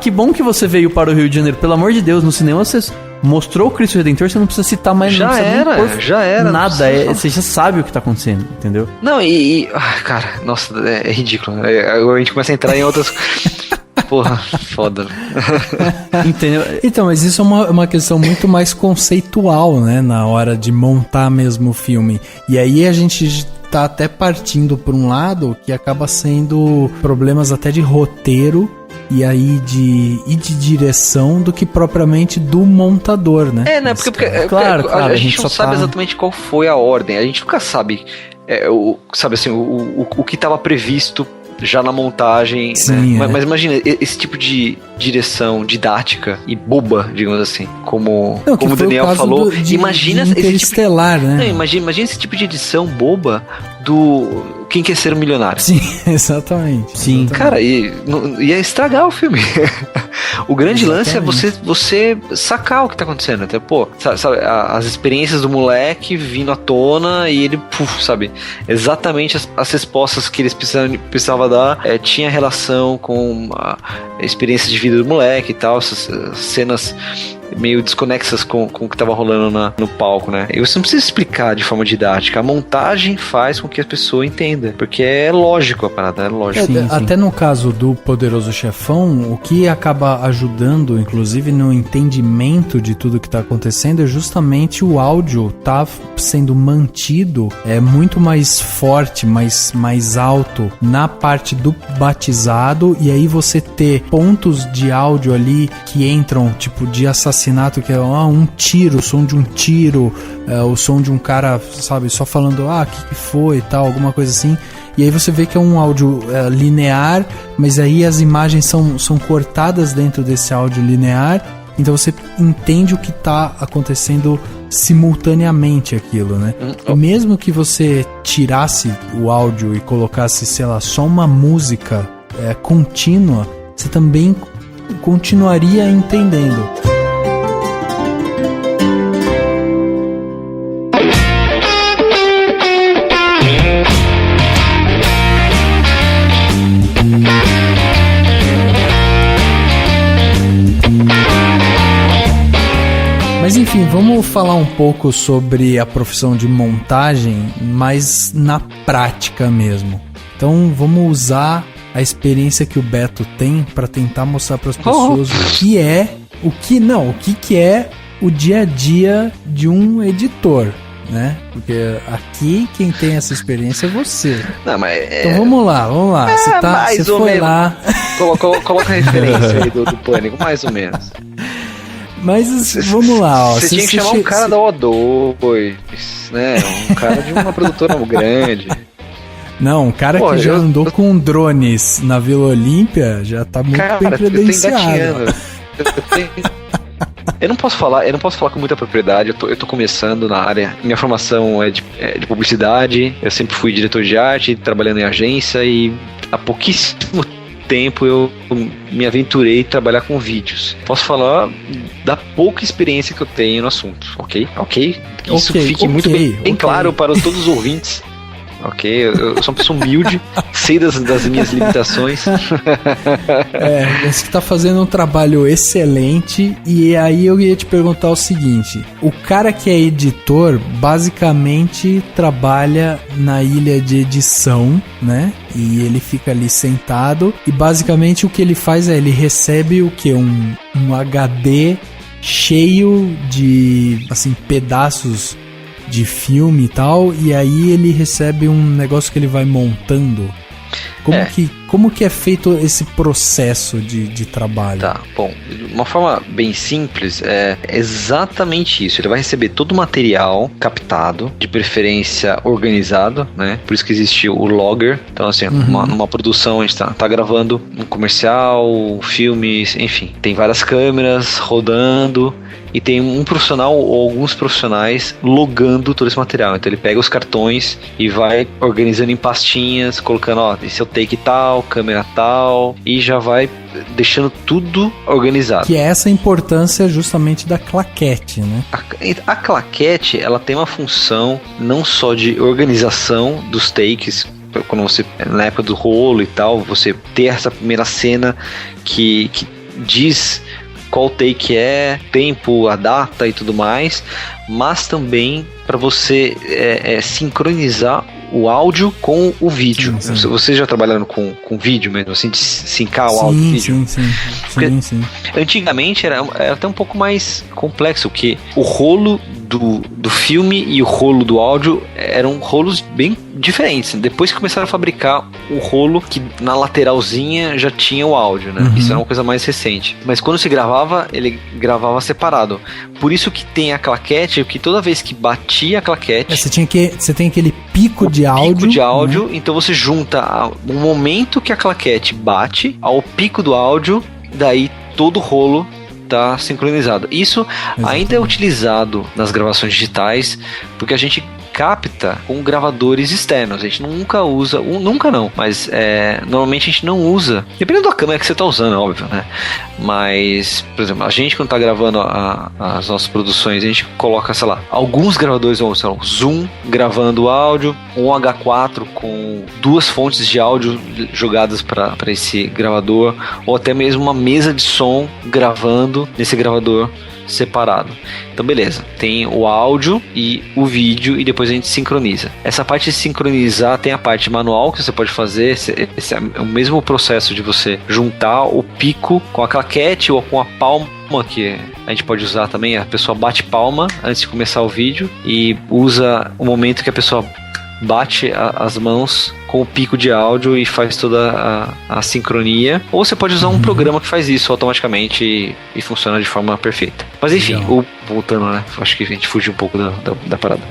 que bom que você veio para o Rio de Janeiro. Pelo amor de Deus, no cinema você mostrou o Cristo Redentor, você não precisa citar mais já era nada, você já sabe o que tá acontecendo, entendeu? Não, cara, nossa, é ridículo. A gente começa a entrar em outras... Porra, foda. Entendeu? Então, mas isso é uma questão muito mais conceitual, né? Na hora de montar mesmo o filme. E aí a gente tá até partindo por um lado que acaba sendo problemas até de roteiro e aí de direção do que propriamente do montador, né? Né? Porque claro, a gente não sabe exatamente qual foi a ordem. A gente nunca sabe, sabe assim, o que estava previsto já na montagem, Sim, né? Mas imagina, esse tipo de direção didática e boba, digamos assim, como o Daniel falou, imagina esse tipo né? Não, imagina esse tipo de edição boba do Quem Quer Ser um Milionário. Sim, exatamente. Sim. Cara, ia estragar o filme. O grande lance é você sacar o que tá acontecendo. Até, pô, sabe, as experiências do moleque vindo à tona e ele, sabe, exatamente as respostas que eles precisavam dar tinha relação com a experiência de vida do moleque e tal, essas cenas meio desconexas com o que tava rolando no palco, né? E você não precisa explicar de forma didática. A montagem faz com que a pessoa entenda, porque é lógico a parada, é lógico. Sim. Até no caso do Poderoso Chefão, o que acaba ajudando, inclusive, no entendimento de tudo que tá acontecendo é justamente o áudio tá sendo mantido muito mais forte, mais alto na parte do batizado, e aí você ter pontos de áudio ali que entram, tipo, de assassinato, que é um tiro, o som de um tiro, o som de um cara, sabe, só falando, o que foi e tal, alguma coisa assim. E aí você vê que é um áudio linear, mas aí as imagens são cortadas dentro desse áudio linear, então você entende o que está acontecendo simultaneamente aquilo, né? E mesmo que você tirasse o áudio e colocasse, sei lá, só uma música contínua, você também continuaria entendendo. Mas enfim, vamos falar um pouco sobre a profissão de montagem, mas na prática mesmo. Então vamos usar a experiência que o Beto tem para tentar mostrar para as pessoas o que é o dia a dia de um editor, né? Porque aqui quem tem essa experiência é você. Não, mas então vamos lá. Você foi lá. Coloca a referência aí do Pânico, mais ou menos. Mas vamos lá, ó. Você tinha que chamar um cara da O2, né? Um cara de uma produtora grande. Não, um cara que já andou com drones na Vila Olímpia já tá muito bem credenciado. Eu não posso falar com muita propriedade, eu tô começando na área. Minha formação é de publicidade, eu sempre fui diretor de arte, trabalhando em agência, e há pouquíssimo tempo eu me aventurei a trabalhar com vídeos. Posso falar da pouca experiência que eu tenho no assunto, ok? Isso fique muito bem claro para todos os ouvintes. Ok, eu sou uma pessoa humilde, sei das minhas limitações. Você tá fazendo um trabalho excelente. E aí eu ia te perguntar o seguinte: o cara que é editor basicamente trabalha na ilha de edição, né? E ele fica ali sentado, e basicamente o que ele faz é, ele recebe o que? Um HD cheio de, assim, pedaços de filme e tal, e aí ele recebe um negócio que ele vai montando. Como que é feito esse processo de trabalho? Tá, bom, de uma forma bem simples, é exatamente isso. Ele vai receber todo o material captado, de preferência organizado, né? Por isso que existe o logger. Então, assim, numa produção a gente tá gravando um comercial, filmes, enfim. Tem várias câmeras rodando e tem um profissional ou alguns profissionais logando todo esse material. Então ele pega os cartões e vai organizando em pastinhas, colocando, esse é o take tal, câmera tal, e já vai deixando tudo organizado. Que é essa importância justamente da claquete, né? A claquete, ela tem uma função não só de organização dos takes, quando você, na época do rolo e tal, você ter essa primeira cena que diz qual take é, tempo, a data e tudo mais, mas também para você sincronizar o áudio com o vídeo. Sim. Vocês já trabalharam com vídeo mesmo, assim, de sincar o áudio e o vídeo? Sim. Antigamente era até um pouco mais complexo, porque o rolo do filme e o rolo do áudio eram rolos bem diferentes. Depois que começaram a fabricar o rolo que na lateralzinha já tinha o áudio, né? Isso era uma coisa mais recente. Mas quando se gravava, ele gravava separado. Por isso que tem a claquete, que toda vez que batia a claquete... Você tem aquele pico de áudio. Né? Então você junta o momento que a claquete bate ao pico do áudio, daí todo o rolo tá sincronizado. Isso ainda é utilizado nas gravações digitais, porque a gente capta com gravadores externos. A gente nunca usa, nunca não, mas normalmente a gente não usa, dependendo da câmera que você tá usando, é óbvio, né? Mas, por exemplo, a gente quando tá gravando as nossas produções, a gente coloca, sei lá, alguns gravadores, ou sei lá, Zoom gravando o áudio, um H4 com 2 fontes de áudio jogadas para esse gravador, ou até mesmo uma mesa de som gravando nesse gravador separado. Então beleza, tem o áudio e o vídeo e depois a gente sincroniza. Essa parte de sincronizar tem a parte manual que você pode fazer. Esse é o mesmo processo de você juntar o pico com a claquete ou com a palma, que a gente pode usar também. A pessoa bate palma antes de começar o vídeo e usa o momento que a pessoa bate as mãos com o pico de áudio e faz toda a sincronia. Ou você pode usar um programa que faz isso automaticamente e funciona de forma perfeita. Mas enfim, voltando, né? Acho que a gente fugiu um pouco da parada.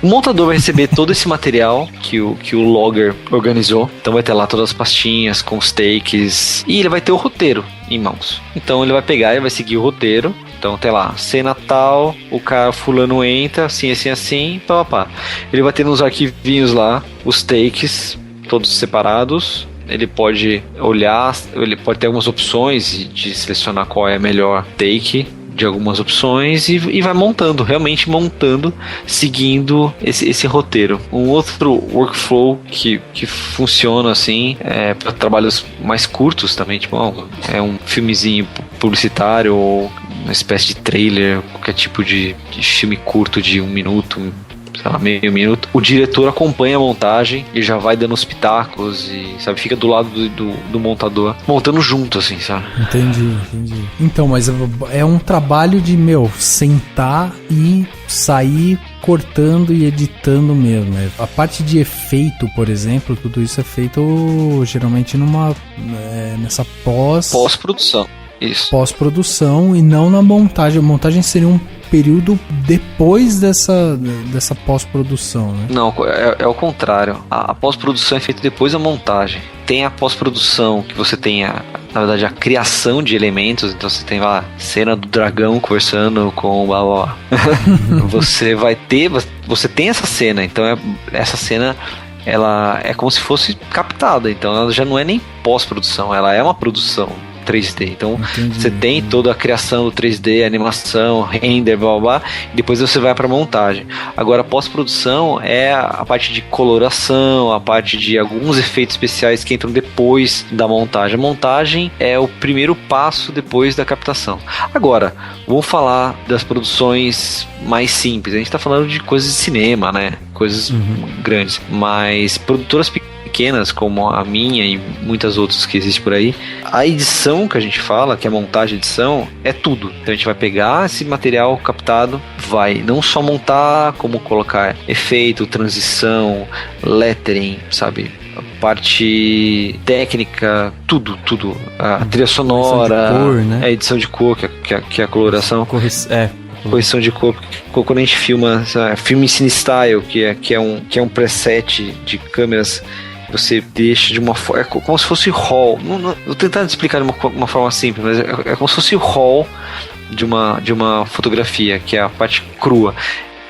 O montador vai receber todo esse material que o logger organizou. Então vai ter lá todas as pastinhas com os takes e ele vai ter o roteiro em mãos. Então ele vai pegar e vai seguir o roteiro. Então tem lá, cena tal, o cara fulano entra, assim, pá. Ele vai ter nos arquivinhos lá os takes, todos separados. Ele pode olhar, ele pode ter algumas opções de selecionar qual é a melhor take de algumas opções e vai montando, realmente montando, seguindo esse roteiro. Um outro workflow que funciona assim para trabalhos mais curtos também, tipo, é um filmezinho publicitário ou uma espécie de trailer, qualquer tipo de filme curto de 1 minuto, sei lá, meio minuto. O diretor acompanha a montagem e já vai dando os pitacos e, sabe, fica do lado do montador, montando junto, assim, sabe? Entendi. Então, mas é um trabalho de, sentar e sair cortando e editando mesmo, né? A parte de efeito, por exemplo, tudo isso é feito geralmente nessa pós-produção. Isso. Pós-produção e não na montagem. A montagem seria um período depois dessa pós-produção, né? Não, é o contrário. A pós-produção é feita depois da montagem. Tem a pós-produção que você tem na verdade a criação de elementos. Então você tem lá cena do dragão conversando com blá blá blá. Você tem essa cena. Então essa cena ela é como se fosse captada. Então ela já não é nem pós-produção, ela é uma produção 3D. Então você tem toda a criação do 3D, animação, render, blá blá blá, e depois você vai para montagem. Agora a pós-produção é a parte de coloração, a parte de alguns efeitos especiais que entram depois da montagem. A montagem é o primeiro passo depois da captação. Agora, vamos falar das produções mais simples. A gente está falando de coisas de cinema, né? Coisas grandes, mas produtoras pequenas como a minha e muitas outras que existem por aí, a edição que a gente fala, que é montagem e edição, é tudo. Então a gente vai pegar esse material captado, vai não só montar, como colocar efeito, transição, lettering, sabe? A parte técnica, tudo. A trilha sonora, cor, né? A edição de cor, que é a coloração. Correção de cor. Quando a gente filma, filme Cine Style, que é um preset de câmeras, você deixa de uma forma. É como se fosse RAW. Vou tentar explicar de uma forma simples, mas é como se fosse o RAW de uma fotografia, que é a parte crua.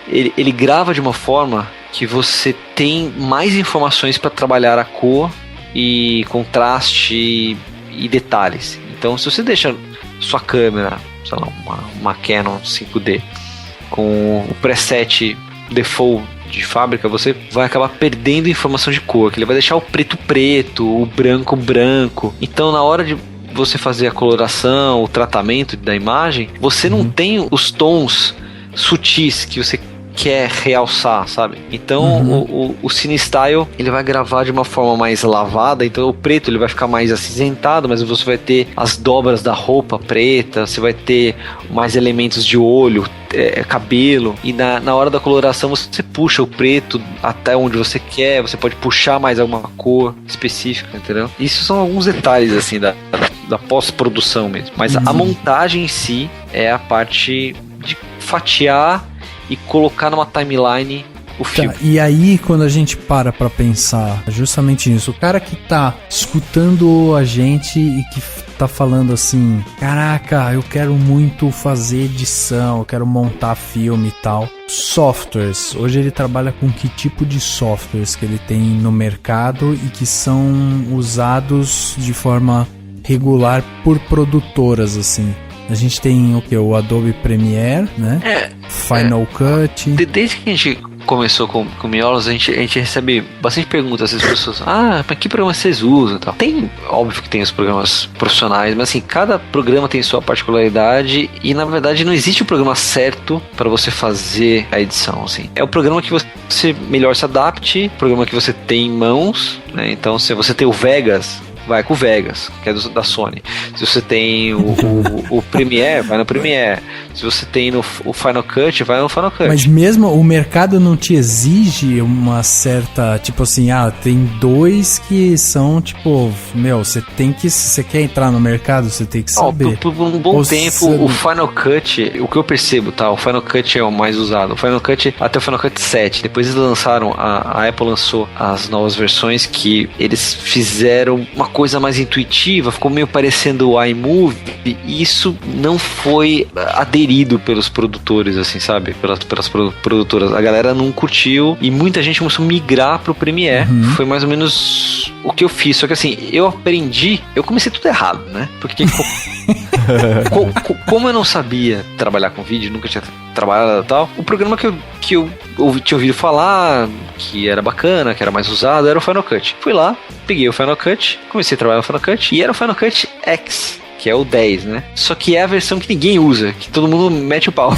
Ele grava de uma forma que você tem mais informações para trabalhar a cor e contraste e detalhes. Então, se você deixa sua câmera, sei lá, uma Canon 5D com o preset default de fábrica, você vai acabar perdendo informação de cor, que ele vai deixar o preto, o branco. Então, na hora de você fazer a coloração, o tratamento da imagem, você não tem os tons sutis que você quer realçar, sabe? Então o Cine Style, ele vai gravar de uma forma mais lavada, então o preto ele vai ficar mais acinzentado, mas você vai ter as dobras da roupa preta, você vai ter mais elementos de olho, cabelo, e na hora da coloração você puxa o preto até onde você quer, você pode puxar mais alguma cor específica, entendeu? Isso são alguns detalhes assim da pós-produção mesmo, mas a montagem em si é a parte de fatiar e colocar numa timeline o filme. Tá, e aí quando a gente para pra pensar justamente nisso, o cara que tá escutando a gente e que tá falando assim, caraca, eu quero muito fazer edição, eu quero montar filme e tal. Softwares, hoje ele trabalha com que tipo de softwares que ele tem no mercado e que são usados de forma regular por produtoras, assim? A gente tem o que? O Adobe Premiere, né? Final Cut. Desde que a gente começou com Miolos, a gente recebe bastante perguntas das pessoas. Mas que programa vocês usam e tal? Tem, óbvio que tem os programas profissionais, mas assim, cada programa tem sua particularidade e na verdade não existe um programa certo para você fazer a edição, assim. É o programa que você melhor se adapte, o programa que você tem em mãos, né? Então, se você tem o Vegas, vai com o Vegas, que é da Sony. Se você tem o Premiere, vai no Premiere. Se você tem o Final Cut, vai no Final Cut. Mas mesmo o mercado não te exige uma certa, tipo assim, tem dois que são, tipo, você tem que, se você quer entrar no mercado, você tem que saber. Por um bom tempo, o Final Cut, o que eu percebo, tá? O Final Cut é o mais usado. O Final Cut, até o Final Cut 7. Depois eles lançaram, a Apple lançou as novas versões que eles fizeram uma coisa mais intuitiva, ficou meio parecendo o iMovie, e isso não foi aderido pelos produtores, assim, sabe? Pelas produtoras. A galera não curtiu e muita gente começou a migrar pro Premiere. Foi mais ou menos o que eu fiz. Só que assim, eu comecei tudo errado, né? Porque como eu não sabia trabalhar com vídeo, nunca tinha trabalhado e tal, o programa que eu tinha ouvido falar, que era bacana, que era mais usado, era o Final Cut. Fui lá, peguei o Final Cut, comecei a trabalhar no Final Cut, e era o Final Cut X, que é o 10, né? Só que é a versão que ninguém usa, que todo mundo mete o pau.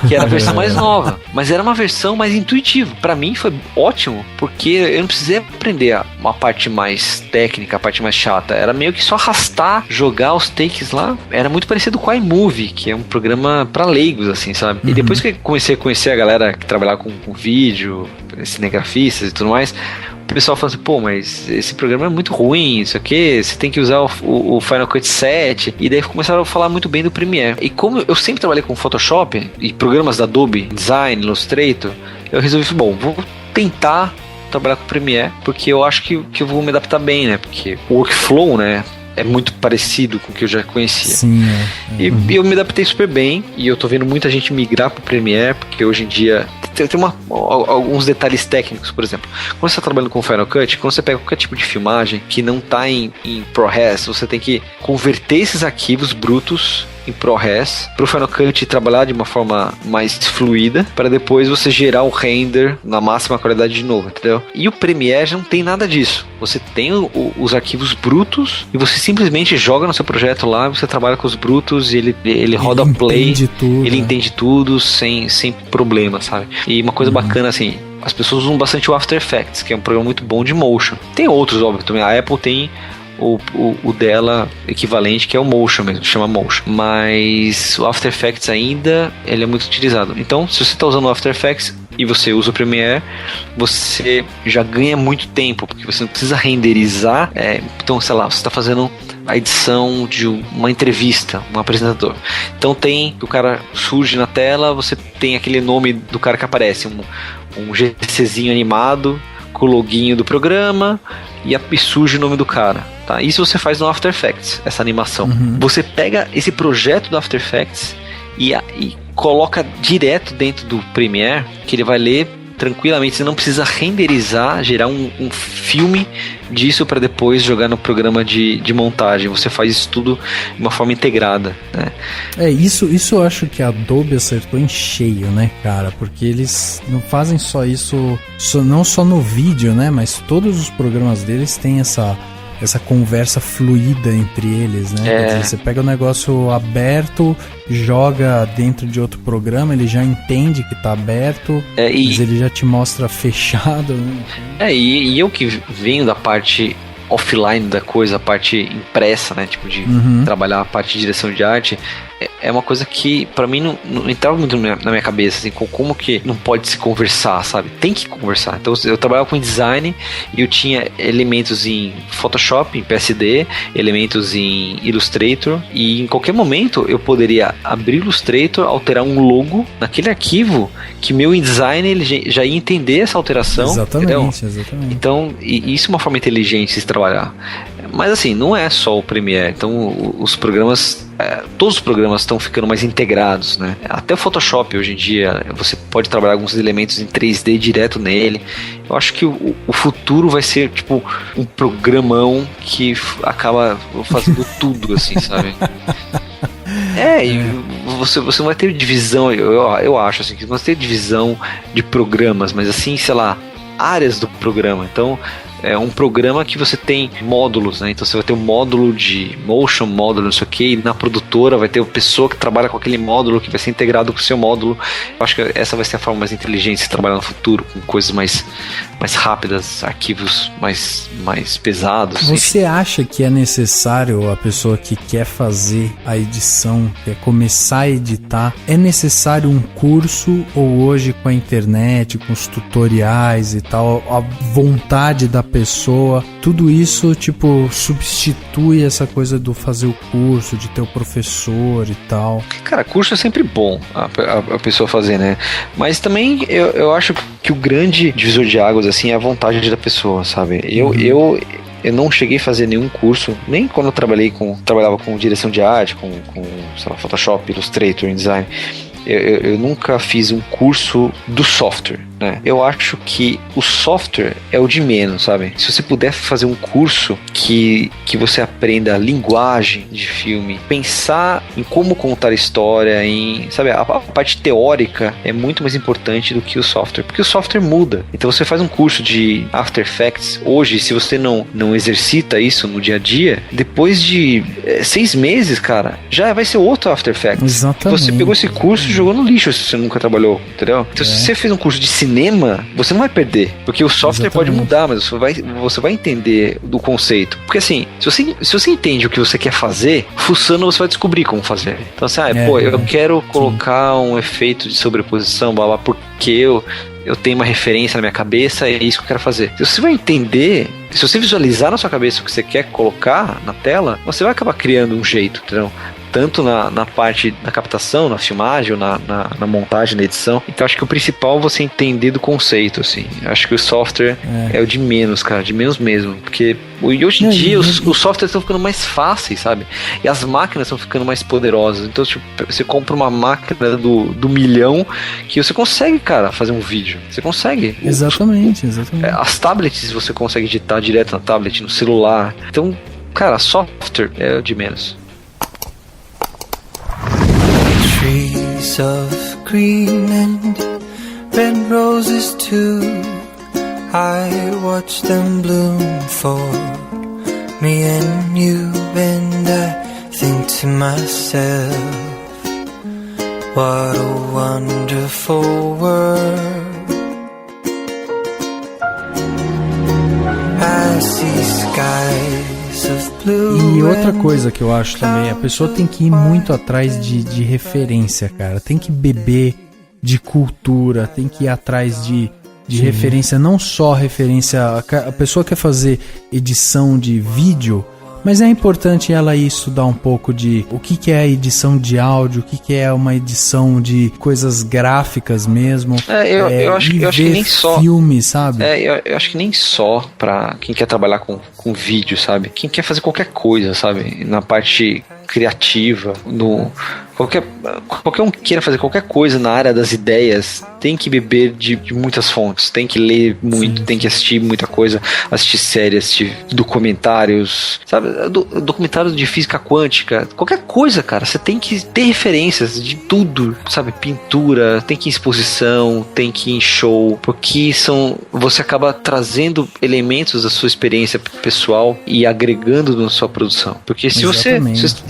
Que era a versão mais nova, mas era uma versão mais intuitiva. Pra mim foi ótimo, porque eu não precisei aprender uma parte mais técnica, a parte mais chata. Era meio que só arrastar, jogar os takes lá. Era muito parecido com o iMovie, que é um programa pra leigos, assim, sabe? E depois que eu comecei a conhecer a galera que trabalhava com vídeo, cinegrafistas e tudo mais, o pessoal fala assim, pô, mas esse programa é muito ruim, isso aqui, você tem que usar o Final Cut 7, e daí começaram a falar muito bem do Premiere. E como eu sempre trabalhei com Photoshop e programas da Adobe, Design, Illustrator, eu resolvi, vou tentar trabalhar com o Premiere, porque eu acho que eu vou me adaptar bem, né, porque o workflow, né, é muito parecido com o que eu já conhecia. Sim, E eu me adaptei super bem, e eu tô vendo muita gente migrar pro Premiere, porque hoje em dia tem alguns detalhes técnicos, por exemplo. Quando você está trabalhando com o Final Cut, quando você pega qualquer tipo de filmagem que não está em ProRes, você tem que converter esses arquivos brutos em ProRes para o Final Cut trabalhar de uma forma mais fluida, para depois você gerar o render na máxima qualidade de novo, entendeu? E o Premiere não tem nada disso. Você tem os arquivos brutos e você simplesmente joga no seu projeto lá, você trabalha com os brutos e ele roda play, ele entende tudo sem problema, sabe? E uma coisa bacana, assim, as pessoas usam bastante o After Effects, que é um programa muito bom de motion. Tem outros, óbvio, também. A Apple tem o dela equivalente, que é o Motion mesmo, chama Motion. Mas o After Effects ainda, ele é muito utilizado. Então, se você está usando o After Effects e você usa o Premiere, você já ganha muito tempo, porque você não precisa renderizar. Então, sei lá, você está fazendo a edição de uma entrevista, um apresentador. Então o cara surge na tela, você tem aquele nome do cara que aparece, um GCzinho animado com o loginho do programa e surge o nome do cara, tá? Isso você faz no After Effects, essa animação. Você pega esse projeto do After Effects e coloca direto dentro do Premiere, que ele vai ler tranquilamente. Você não precisa renderizar, gerar um filme disso para depois jogar no programa de montagem. Você faz isso tudo de uma forma integrada, né? Isso eu acho que a Adobe acertou em cheio, né, cara? Porque eles não fazem só isso, não só no vídeo, né? Mas todos os programas deles têm essa essa conversa fluida entre eles, né? Quer dizer, você pega o negócio aberto, joga dentro de outro programa, ele já entende que tá aberto, mas ele já te mostra fechado, né? E eu que venho da parte offline da coisa, a parte impressa, né, tipo de trabalhar a parte de direção de arte, é uma coisa que pra mim não entrava muito na minha cabeça, assim, como que não pode se conversar, sabe? Tem que conversar. Então eu trabalhava com design e eu tinha elementos em Photoshop, em PSD, elementos em Illustrator, e em qualquer momento eu poderia abrir o Illustrator, alterar um logo naquele arquivo que meu design ele já ia entender essa alteração. Exatamente. Então, isso é uma forma inteligente de se trabalhar. Mas assim, não é só o Premiere. Então os programas, todos os programas estão ficando mais integrados, né? Até o Photoshop hoje em dia, você pode trabalhar alguns elementos em 3D direto nele. Eu acho que o futuro vai ser tipo um programão que acaba fazendo tudo, assim, sabe? E você não vai ter divisão, eu acho assim, que você vai ter divisão de programas, mas assim, sei lá, áreas do programa. Então, é um programa que você tem módulos, né? Então você vai ter um módulo de motion, módulo não sei o que, e na produtora vai ter uma pessoa que trabalha com aquele módulo que vai ser integrado com o seu módulo. Eu acho que essa vai ser a forma mais inteligente de se trabalhar no futuro, com coisas mais rápidas, arquivos mais pesados. Você acha que é necessário, a pessoa que quer fazer a edição, quer começar a editar, é necessário um curso, ou hoje com a internet, com os tutoriais e tal, a vontade da pessoa, tudo isso tipo substitui essa coisa do fazer o curso, de ter o professor e tal? Cara, curso é sempre bom a pessoa fazer, né? Mas também eu acho que o grande divisor de águas assim é a vontade da pessoa, sabe? Eu não cheguei a fazer nenhum curso, nem quando eu trabalhava com direção de arte, com sei lá, Photoshop, Illustrator, InDesign. Eu nunca fiz um curso do software, né? Eu acho que o software é o de menos, sabe? Se você puder fazer um curso que você aprenda a linguagem de filme, pensar em como contar história, sabe, a parte teórica é muito mais importante do que o software, porque o software muda. Então você faz um curso de After Effects hoje, se você não exercita isso no dia a dia, depois de 6 meses, cara, já vai ser outro After Effects. Exatamente. Você pegou esse curso e jogou no lixo se você nunca trabalhou, entendeu? Então se você fez um curso de cinema, você não vai perder, porque o software pode mudar, mas você vai entender do conceito. Porque assim, se você entende o que você quer fazer, fuçando você vai descobrir como fazer. Então assim, eu quero colocar um efeito de sobreposição, blá blá, porque eu tenho uma referência na minha cabeça, é isso que eu quero fazer. Se você vai entender, se você visualizar na sua cabeça o que você quer colocar na tela, você vai acabar criando um jeito, entendeu? Tanto na parte da captação, na filmagem, ou na montagem, na edição. Então acho que o principal é você entender do conceito, assim. Acho que o software é o de menos, cara, de menos mesmo. Porque hoje em dia os softwares estão ficando mais fáceis, sabe? E as máquinas estão ficando mais poderosas. Então tipo, você compra uma máquina do milhão que você consegue, cara, fazer um vídeo. Você consegue. Exatamente. As tablets você consegue editar direto na tablet, no celular. Então, cara, software é o de menos. Trees of green and red roses too, I watch them bloom for me and you, and I think to myself, what a wonderful world. I see skies. E outra coisa que eu acho também, a pessoa tem que ir muito atrás de referência, cara. Tem que beber de cultura, tem que ir atrás de referência, não só referência. A pessoa quer fazer edição de vídeo, mas é importante ela ir estudar um pouco de o que é a edição de áudio, o que é uma edição de coisas gráficas mesmo. Eu acho que nem só filme, sabe? Eu acho que nem só pra quem quer trabalhar com vídeo, sabe? Quem quer fazer qualquer coisa, sabe? Na parte criativa, qualquer um que queira fazer qualquer coisa na área das ideias tem que beber de muitas fontes, tem que ler muito, tem que assistir muita coisa, assistir séries, assistir documentários, sabe, documentários de física quântica, qualquer coisa, cara, você tem que ter referências de tudo, sabe, pintura, tem que ir em exposição, tem que ir em show, porque você acaba trazendo elementos da sua experiência pessoal e agregando na sua produção, porque se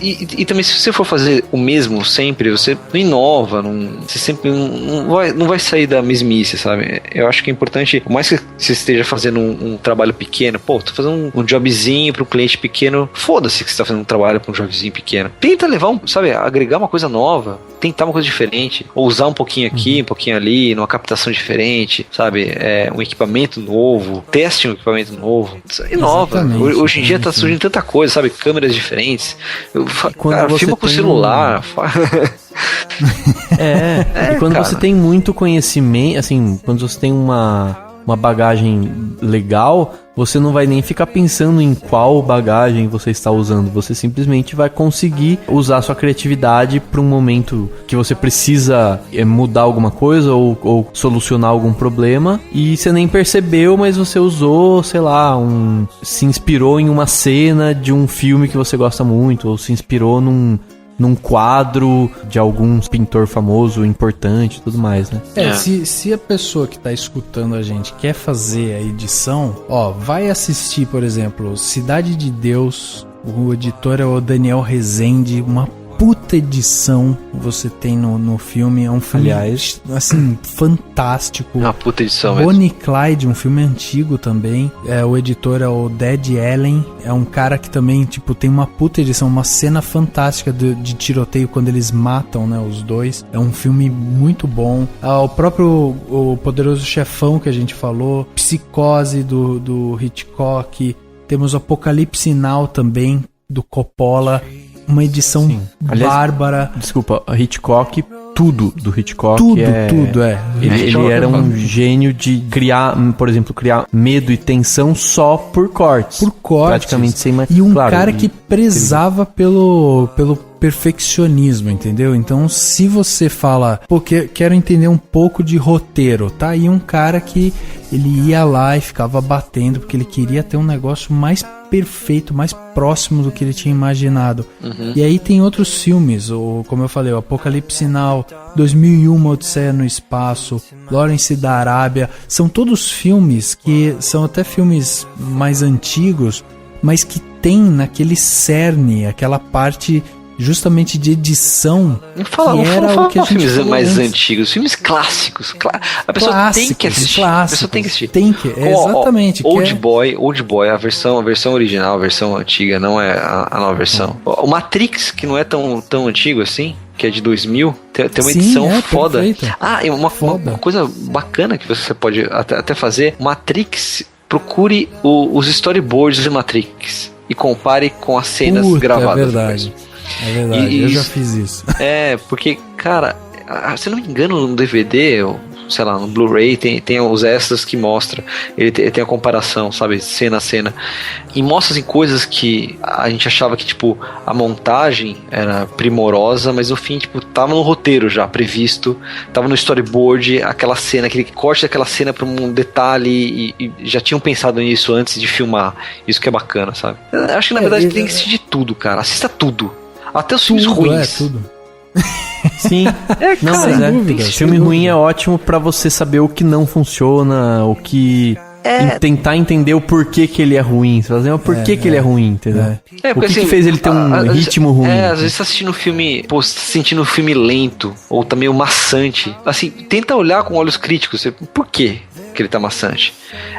e também se você for fazer o mesmo sempre, você não inova, você sempre não vai sair da mesmice, sabe? Eu acho que é importante, por mais que você esteja fazendo um trabalho pequeno, tô fazendo um jobzinho para um cliente pequeno, foda-se que você tá fazendo um trabalho para um jobzinho pequeno. Tenta levar agregar uma coisa nova, tentar uma coisa diferente, ou usar um pouquinho aqui, um pouquinho ali, numa captação diferente, sabe? Um equipamento novo, teste um equipamento novo, inova. Hoje em dia tá surgindo tanta coisa, sabe? Câmeras diferentes. Cara, filma com o celular. E quando você tem muito conhecimento, assim, quando você tem uma bagagem legal, você não vai nem ficar pensando em qual bagagem você está usando. Você simplesmente vai conseguir usar sua criatividade para um momento que você precisa mudar alguma coisa ou solucionar algum problema, e você nem percebeu, mas você usou, sei lá, se inspirou em uma cena de um filme que você gosta muito, ou se inspirou num quadro de algum pintor famoso, importante e tudo mais, né? Se a pessoa que tá escutando a gente quer fazer a edição, vai assistir, por exemplo, Cidade de Deus, o editor é o Daniel Rezende, uma puta edição você tem no filme. É um filme, aliás, assim, fantástico. Uma puta edição Bonnie e Clyde, um filme antigo também. O editor é o Dead Allen. É um cara que também, tipo, tem uma puta edição, uma cena fantástica de tiroteio quando eles matam, né, os dois. É um filme muito bom. O próprio O Poderoso Chefão que a gente falou, Psicose do Hitchcock. Temos Apocalipse Now também, do Coppola. Uma edição bárbara. Desculpa, Hitchcock, tudo do Hitchcock. Tudo. Ele era um gênio de criar medo e tensão só por cortes. Praticamente sem mais. E cara que prezava pelo perfeccionismo, entendeu? Então, se você fala, quero entender um pouco de roteiro, tá aí um cara que ele ia lá e ficava batendo, porque ele queria ter um negócio mais perfeito, mais próximo do que ele tinha imaginado. E aí tem outros filmes, como eu falei, o Apocalipse Now, 2001, Odisseia no Espaço, Lawrence da Arábia, são todos filmes que são até filmes mais antigos, mas que tem naquele cerne, aquela parte justamente de edição, o que a gente filmes mais antigos, filmes clássicos. A pessoa tem que assistir. Exatamente. Old Boy, a versão original, a versão antiga, não é a nova versão. O Matrix, que não é tão antigo assim, que é de 2000, tem uma edição foda. E uma coisa bacana que você pode até fazer, Matrix, procure os storyboards de Matrix e compare com as cenas gravadas. É verdade. Eu já fiz isso. Porque, cara, se não me engano, no DVD, ou sei lá, no Blu-ray, tem os extras que mostra. Ele tem a comparação, sabe, cena a cena. E mostra assim, coisas que a gente achava que, tipo, a montagem era primorosa, mas no fim, tipo, tava no roteiro já previsto, tava no storyboard, aquela cena, aquele corte daquela cena pra um detalhe, e já tinham pensado nisso antes de filmar. Isso que é bacana, sabe? Eu acho que na verdade tem que assistir tudo, cara. Assista tudo. Até os filmes ruins. Tudo. Sim. Filme ruim é ótimo pra você saber o que não funciona, o que... tentar entender o porquê que ele é ruim. Você fala assim, por que ele é ruim, entendeu? O que fez ele ter um ritmo ruim? Às vezes você tá assistindo um filme, sentindo um filme lento, ou tá meio maçante. Assim, tenta olhar com olhos críticos. Por quê que ele tá maçante?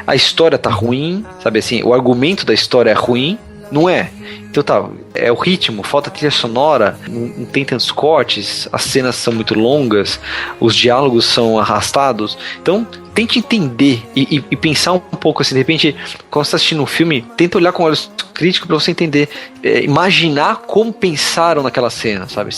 A história tá ruim, sabe assim, o argumento da história é ruim, não é? Então é o ritmo, falta trilha sonora, não tem tantos cortes, as cenas são muito longas, os diálogos são arrastados. Então tente entender e pensar um pouco assim, de repente, quando você está assistindo um filme, tenta olhar com olhos críticos para você entender, imaginar como pensaram naquela cena, sabe?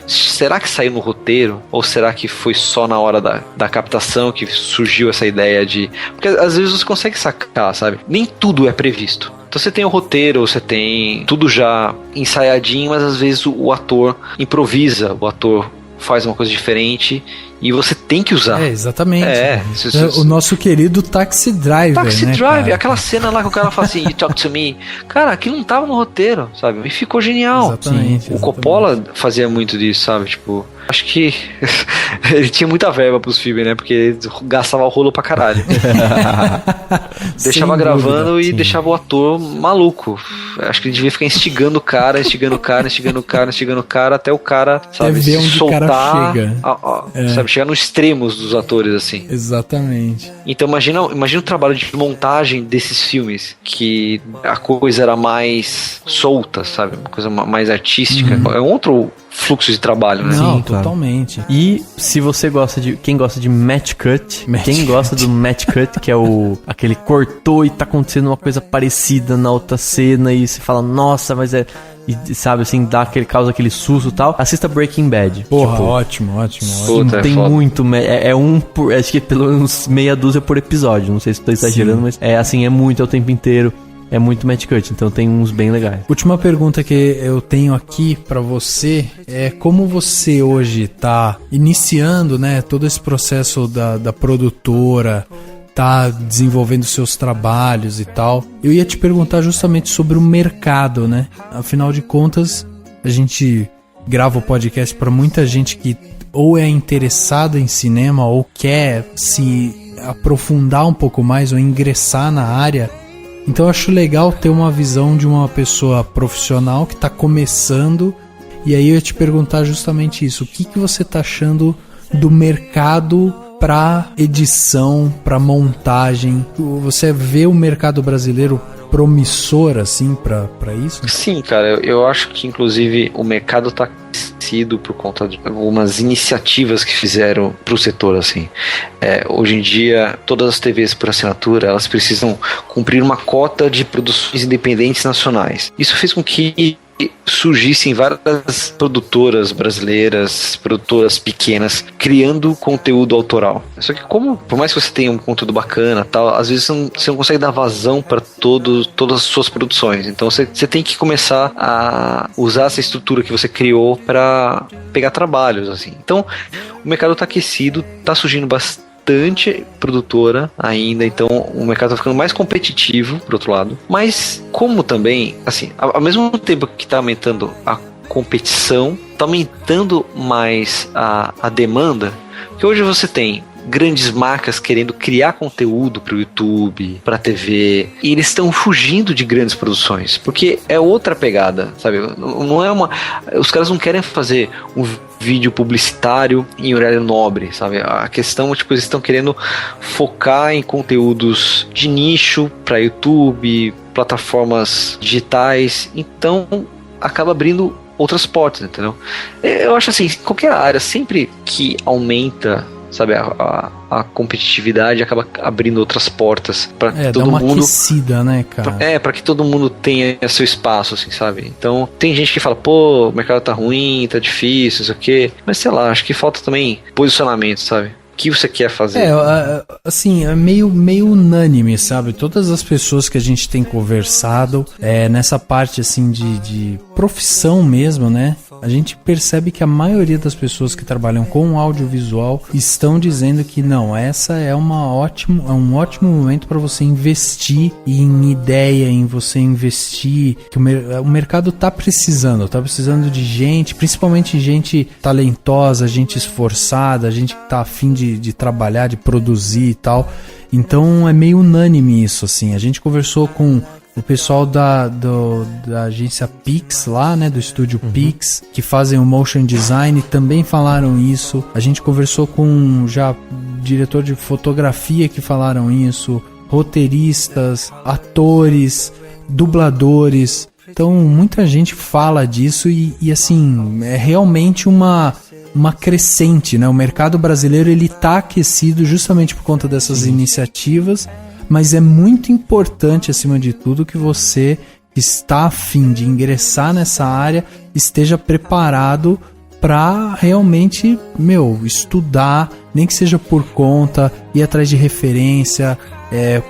Será que saiu no roteiro? Ou será que foi só na hora da captação que surgiu essa ideia de... Porque às vezes você consegue sacar, sabe? Nem tudo é previsto. Então você tem o roteiro, você tem tudo já ensaiadinho, mas às vezes o ator improvisa, o ator faz uma coisa diferente e você tem que usar. Exatamente. O nosso querido Taxi Driver, Taxi né, Driver, cara? aquela cena lá que o cara fala assim, you talk to me. Cara, aquilo não tava no roteiro, sabe? E ficou genial. Exatamente. O Coppola fazia muito disso, sabe? Tipo, acho que ele tinha muita verba pros filmes, né? Porque ele gastava o rolo pra caralho. Deixava gravando e deixava o ator maluco. Acho que ele devia ficar instigando o cara até o cara, sabe, ver onde soltar, o cara chega. Sabe, chegar nos extremos dos atores, assim. Exatamente. Então imagina o trabalho de montagem desses filmes, que a coisa era mais solta, sabe? Uma coisa mais artística. É um outro fluxo de trabalho, né? Não, Sim, claro. totalmente. E se você gosta de... Quem gosta de match cut, gosta do match cut, que é aquele cortou e tá acontecendo uma coisa parecida na outra cena e você fala, nossa, mas é... E sabe, assim, causa aquele susto e tal. Assista Breaking Bad. Porra, ótimo. Puta, Tem foda. muito... acho que pelo menos meia dúzia por episódio. Não sei se tô exagerando, mas é muito, é o tempo inteiro. É muito match cut, então tem uns bem legais. Última pergunta que eu tenho aqui pra você é como você hoje tá iniciando, né, todo esse processo da produtora, tá desenvolvendo seus trabalhos e tal. Eu ia te perguntar justamente sobre o mercado, né? Afinal de contas, a gente grava o podcast pra muita gente que ou é interessada em cinema ou quer se aprofundar um pouco mais ou ingressar na área. Então eu acho legal ter uma visão de uma pessoa profissional que está começando. E aí eu ia te perguntar justamente isso. O que você tá achando do mercado para edição, para montagem? Você vê o mercado brasileiro promissor, assim, para isso? Sim, cara. Eu acho que, inclusive, o mercado tá aquecido por conta de algumas iniciativas que fizeram pro setor, assim. Hoje em dia, todas as TVs por assinatura, elas precisam cumprir uma cota de produções independentes nacionais. Isso fez com que surgissem várias produtoras brasileiras, produtoras pequenas, criando conteúdo autoral. Só que por mais que você tenha um conteúdo bacana, tal, às vezes você não consegue dar vazão para todas as suas produções. Então você tem que começar a usar essa estrutura que você criou para pegar trabalhos, assim. Então o mercado está aquecido, está surgindo bastante produtora ainda, então o mercado tá ficando mais competitivo, por outro lado, mas como também, assim, ao mesmo tempo que tá aumentando a competição, tá aumentando mais a demanda, porque hoje você tem grandes marcas querendo criar conteúdo para o YouTube, para a TV, e eles estão fugindo de grandes produções, porque é outra pegada, sabe? Não é os caras não querem fazer um vídeo publicitário em horário nobre, sabe? A questão, tipo, eles estão querendo focar em conteúdos de nicho para YouTube, plataformas digitais, então acaba abrindo outras portas, entendeu? Eu acho assim, qualquer área, sempre que aumenta, sabe, a competitividade acaba abrindo outras portas para todo mundo. Dá uma aquecida, né, cara? Para que todo mundo tenha seu espaço, assim, sabe? Então, tem gente que fala, pô, o mercado tá ruim, tá difícil, não sei o quê. Mas sei lá, acho que falta também posicionamento, sabe? O que você quer fazer? Assim, é meio unânime, sabe? Todas as pessoas que a gente tem conversado, nessa parte, assim, de profissão mesmo, né? A gente percebe que a maioria das pessoas que trabalham com audiovisual estão dizendo que não, essa é um ótimo momento para você investir em ideia, em você investir, que o mercado tá precisando de gente, principalmente gente talentosa, gente esforçada, gente que tá afim de trabalhar, de produzir e tal. Então é meio unânime isso, assim. A gente conversou com o pessoal da agência Pix lá, né, do estúdio Pix, que fazem o motion design, também falaram isso. A gente conversou com já diretor de fotografia que falaram isso, roteiristas, atores, dubladores. Então muita gente fala disso e assim, é realmente uma crescente, né? O mercado brasileiro, ele tá aquecido justamente por conta dessas iniciativas. Mas é muito importante, acima de tudo, que você está a fim de ingressar nessa área esteja preparado para realmente, estudar, nem que seja por conta, ir atrás de referência,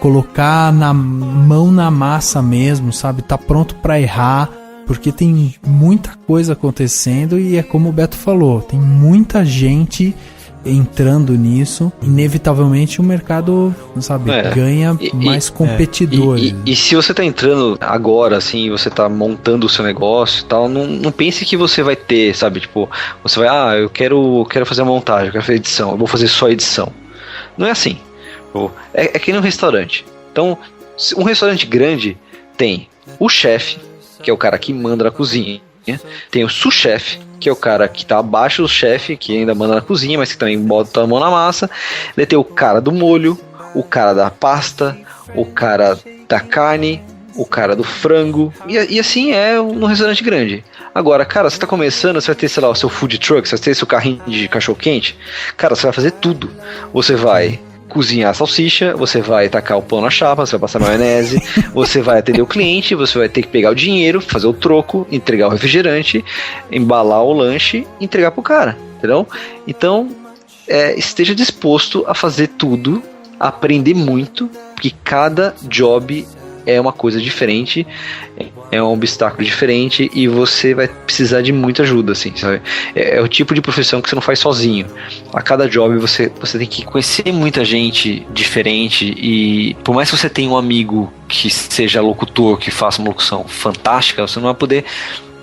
colocar na mão na massa mesmo, sabe? Tá pronto pra errar, porque tem muita coisa acontecendo e é como o Beto falou, tem muita gente entrando nisso. Inevitavelmente o mercado, sabe, ganha mais competidores. E se você tá entrando agora, assim, você tá montando o seu negócio e tal, não pense que você vai ter, sabe, tipo, você vai, eu quero fazer a montagem, eu quero fazer edição, eu vou fazer só edição. Não é assim. É que nem um restaurante. Então, um restaurante grande tem o chefe, que é o cara que manda na cozinha. Tem o sous-chefe, que é o cara que tá abaixo do chefe, que ainda manda na cozinha, mas que também bota a mão na massa. Daí tem o cara do molho, o cara da pasta, o cara da carne, o cara do frango. E assim é no restaurante grande. Agora, cara, você tá começando, você vai ter, sei lá, o seu food truck, você vai ter seu carrinho de cachorro-quente. Cara, você vai fazer tudo. Você vai cozinhar a salsicha, você vai tacar o pão na chapa, você vai passar maionese, você vai atender o cliente, você vai ter que pegar o dinheiro, fazer o troco, entregar o refrigerante, embalar o lanche e entregar pro cara, entendeu? Então, esteja disposto a fazer tudo, a aprender muito, porque cada job é uma coisa diferente, é um obstáculo diferente e você vai precisar de muita ajuda, assim, sabe? É o tipo de profissão que você não faz sozinho. A cada job você tem que conhecer muita gente diferente e por mais que você tenha um amigo que seja locutor, que faça uma locução fantástica, você não vai poder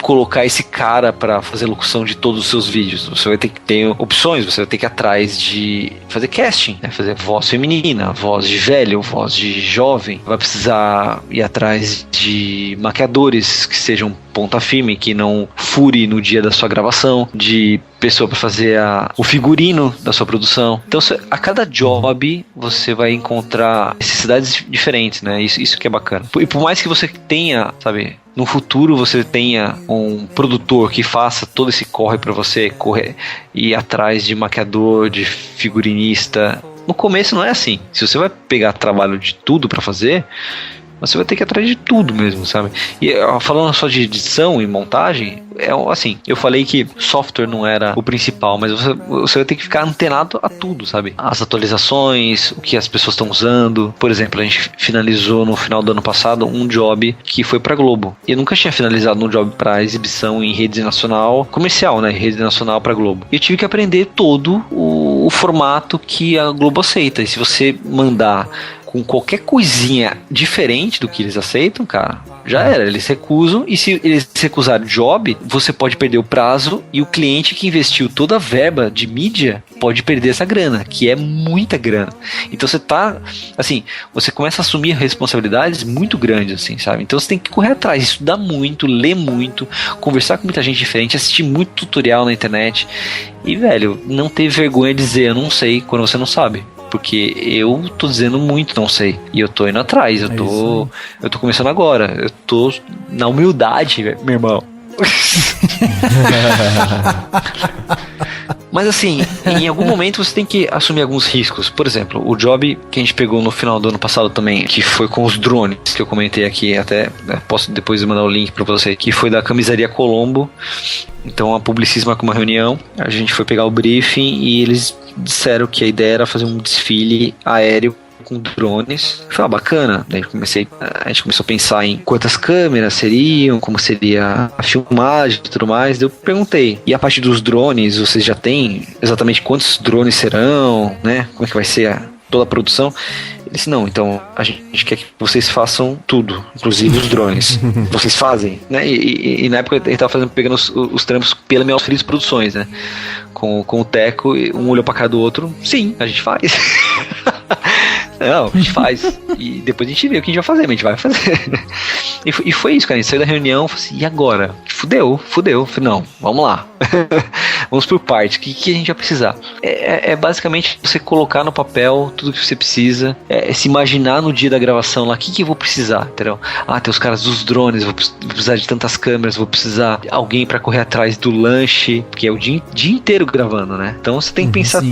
colocar esse cara para fazer locução de todos os seus vídeos. Você vai ter que ter opções, você vai ter que ir atrás de fazer casting, né? Fazer voz feminina, voz de velho, voz de jovem. Vai precisar ir atrás de maquiadores que sejam ponta firme, que não fure no dia da sua gravação, de pessoa para fazer o figurino da sua produção. Então, a cada job você vai encontrar necessidades diferentes, né? Isso que é bacana. E por mais que você tenha, sabe, no futuro você tenha um produtor que faça todo esse corre para você, correr e ir atrás de maquiador, de figurinista. No começo não é assim. Se você vai pegar trabalho de tudo para fazer, você vai ter que ir atrás de tudo mesmo, sabe? E falando só de edição e montagem, assim, eu falei que software não era o principal, mas você vai ter que ficar antenado a tudo, sabe? As atualizações, o que as pessoas estão usando. Por exemplo, a gente finalizou no final do ano passado um job que foi pra Globo. E eu nunca tinha finalizado um job pra exibição em rede nacional, comercial, né? Rede nacional pra Globo. E eu tive que aprender todo o formato que a Globo aceita. E se você mandar com qualquer coisinha diferente do que eles aceitam, cara, já era, eles recusam, e se eles recusarem o job, você pode perder o prazo e o cliente que investiu toda a verba de mídia pode perder essa grana, que é muita grana. Então você tá, assim, você começa a assumir responsabilidades muito grandes, assim, sabe? Então você tem que correr atrás, estudar muito, ler muito, conversar com muita gente diferente, assistir muito tutorial na internet e, velho, não ter vergonha de dizer eu não sei quando você não sabe. Porque eu tô dizendo muito, não sei. E eu tô indo atrás, eu tô começando agora. Eu tô na humildade, meu irmão. Mas assim, em algum momento você tem que assumir alguns riscos. Por exemplo, o job que a gente pegou no final do ano passado também, que foi com os drones, que eu comentei aqui, até posso depois mandar o link pra você, que foi da Camisaria Colombo. Então a Publicis marcou uma reunião, a gente foi pegar o briefing e eles disseram que a ideia era fazer um desfile aéreo com drones. Foi bacana. Daí a gente começou a pensar em quantas câmeras seriam, como seria a filmagem e tudo mais. Daí eu perguntei, e a parte dos drones, vocês já têm exatamente quantos drones serão, né? Como é que vai ser toda a produção? Ele disse, não, então a gente quer que vocês façam tudo, inclusive os drones. Vocês fazem, né? E na época ele tava pegando os trampos pela Mel Frios Produções, né? Com o Teco, um olhou pra cara do outro. Sim, a gente faz. Não, a gente faz. E depois a gente vê o que a gente vai fazer, mas a gente vai fazer. E foi isso, cara. A gente saiu da reunião e falou assim, e agora? Fudeu. Falei, não, vamos lá. Vamos por parte. O que a gente vai precisar? É basicamente você colocar no papel tudo que você precisa. Se imaginar no dia da gravação lá, o que eu vou precisar, entendeu? Tem os caras dos drones, vou precisar de tantas câmeras, vou precisar de alguém pra correr atrás do lanche, porque é o dia inteiro gravando, né? Então você tem que pensar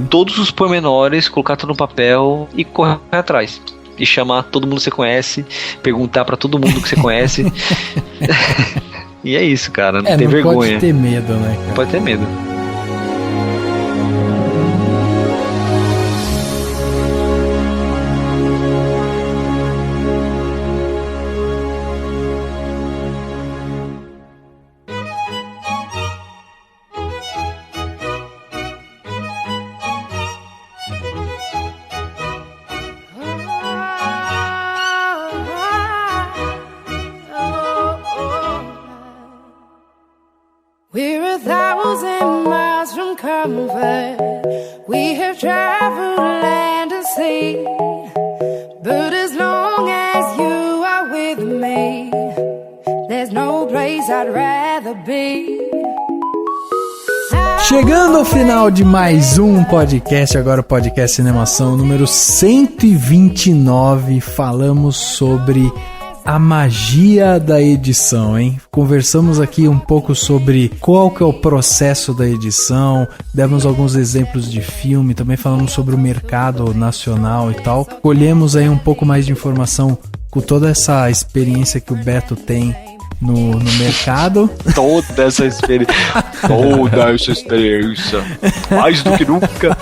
todos os pormenores, colocar tudo no papel e correr atrás. E chamar todo mundo que você conhece, perguntar pra todo mundo que você conhece. E é isso, cara. Não tem vergonha. Não pode ter medo, né, cara? Não pode ter medo. over. We have traveled land and sea, but as long as you are with me, there's no place I'd rather be. Chegando ao final de mais um podcast, agora o podcast Cinemação número 129, falamos sobre a magia da edição, hein? Conversamos aqui um pouco sobre qual que é o processo da edição, demos alguns exemplos de filme, também falamos sobre o mercado nacional e tal. Colhemos aí um pouco mais de informação com toda essa experiência que o Beto tem no mercado. Toda essa experiência, mais do que nunca.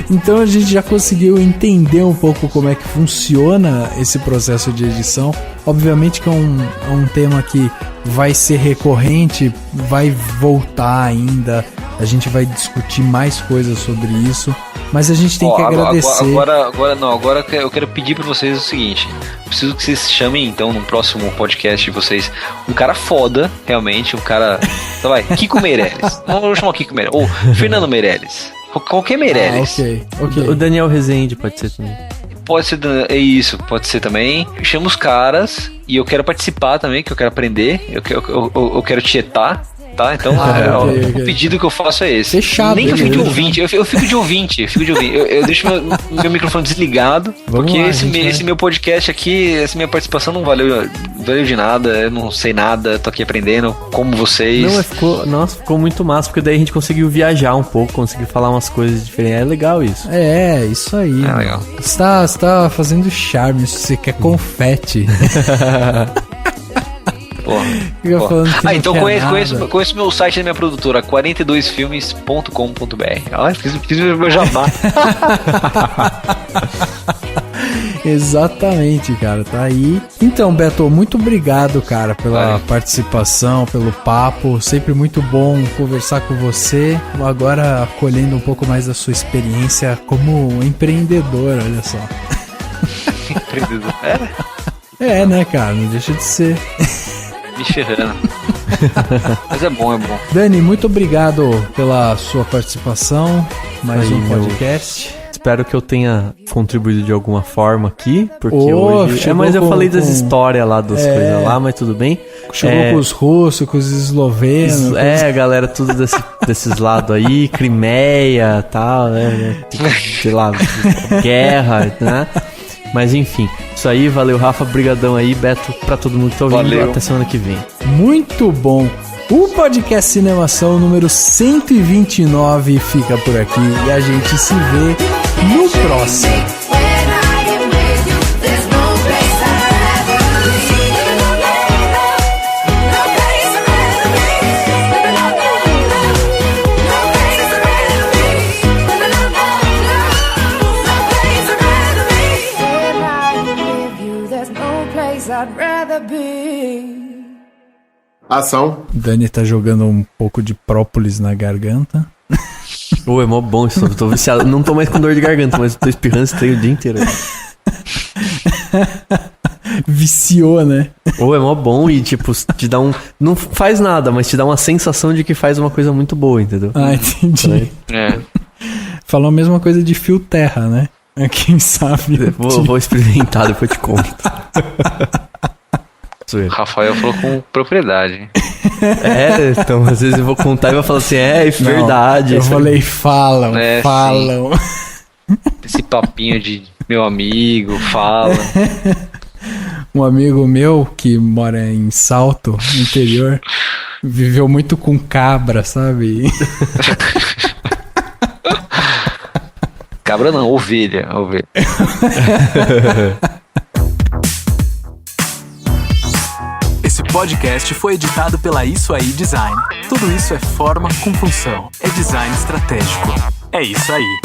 Então a gente já conseguiu entender um pouco como é que funciona esse processo de edição. Obviamente que é um tema que vai ser recorrente, vai voltar ainda, a gente vai discutir mais coisas sobre isso, mas a gente tem que agradecer. Agora eu quero pedir pra vocês o seguinte: preciso que vocês chamem então no próximo podcast de vocês um cara foda, realmente, um cara, então vai, Kiko Meirelles, vamos chamar o Kiko Meirelles, ou Fernando Meirelles, qualquer Meirelles. Ok. O Daniel Rezende pode ser também. Pode ser, é isso, pode ser também. Chama os caras e eu quero participar também, que eu quero aprender, eu quero tietar, tá? Então, o pedido que eu faço é esse. Fechado. Nem que eu fique de ouvinte, eu fico de ouvinte. Eu deixo meu microfone desligado, porque esse meu podcast aqui, essa minha participação não valeu de nada, eu não sei nada, tô aqui aprendendo, como vocês. Ficou muito massa, porque daí a gente conseguiu viajar um pouco, conseguiu falar umas coisas diferentes, é legal isso. É, isso aí. É legal. Você tá fazendo charme, você quer confete. Porra. Então conheço meu site da minha produtora, 42filmes.com.br. Fiz meu jabá. Exatamente, cara, tá aí. Então, Beto, muito obrigado, cara, pela participação, pelo papo. Sempre muito bom conversar com você. Agora, colhendo um pouco mais da sua experiência como empreendedor, olha só. Empreendedor? É, né, cara? Não deixa de ser. Me ferrando. Mas é bom. Dani, muito obrigado pela sua participação. Mais um podcast. Espero que eu tenha contribuído de alguma forma aqui, porque hoje... Mas eu falei das histórias lá, das coisas lá, mas tudo bem. Chegou com os russos, com os eslovenos. Galera, tudo desses lados aí, Crimeia e tal, né? Sei lá, guerra, né? Mas enfim, isso aí, valeu, Rafa, brigadão aí, Beto, pra todo mundo que tá ouvindo, valeu. Até semana que vem. Muito bom. O podcast Cinemação número 129 fica por aqui e a gente se vê no próximo. Ação. Dani tá jogando um pouco de própolis na garganta. É mó bom isso, eu tô viciado. Não tô mais com dor de garganta, mas eu tô espirrando esse trem o dia inteiro. Viciou, né? É mó bom e tipo, te dá um... Não faz nada, mas te dá uma sensação de que faz uma coisa muito boa, entendeu? Entendi. Falou a mesma coisa de fio terra, né? Quem sabe? Vou experimentar, depois eu te conto. Rafael falou com propriedade. Então às vezes eu vou contar e vai falar assim, verdade. Eu falei, falam. Esse papinho de meu amigo, fala. Um amigo meu que mora em Salto, no interior, viveu muito com cabra, sabe? Cabra não, ovelha. Esse podcast foi editado pela Isso Aí Design. Tudo isso é forma com função. É design estratégico. É isso aí.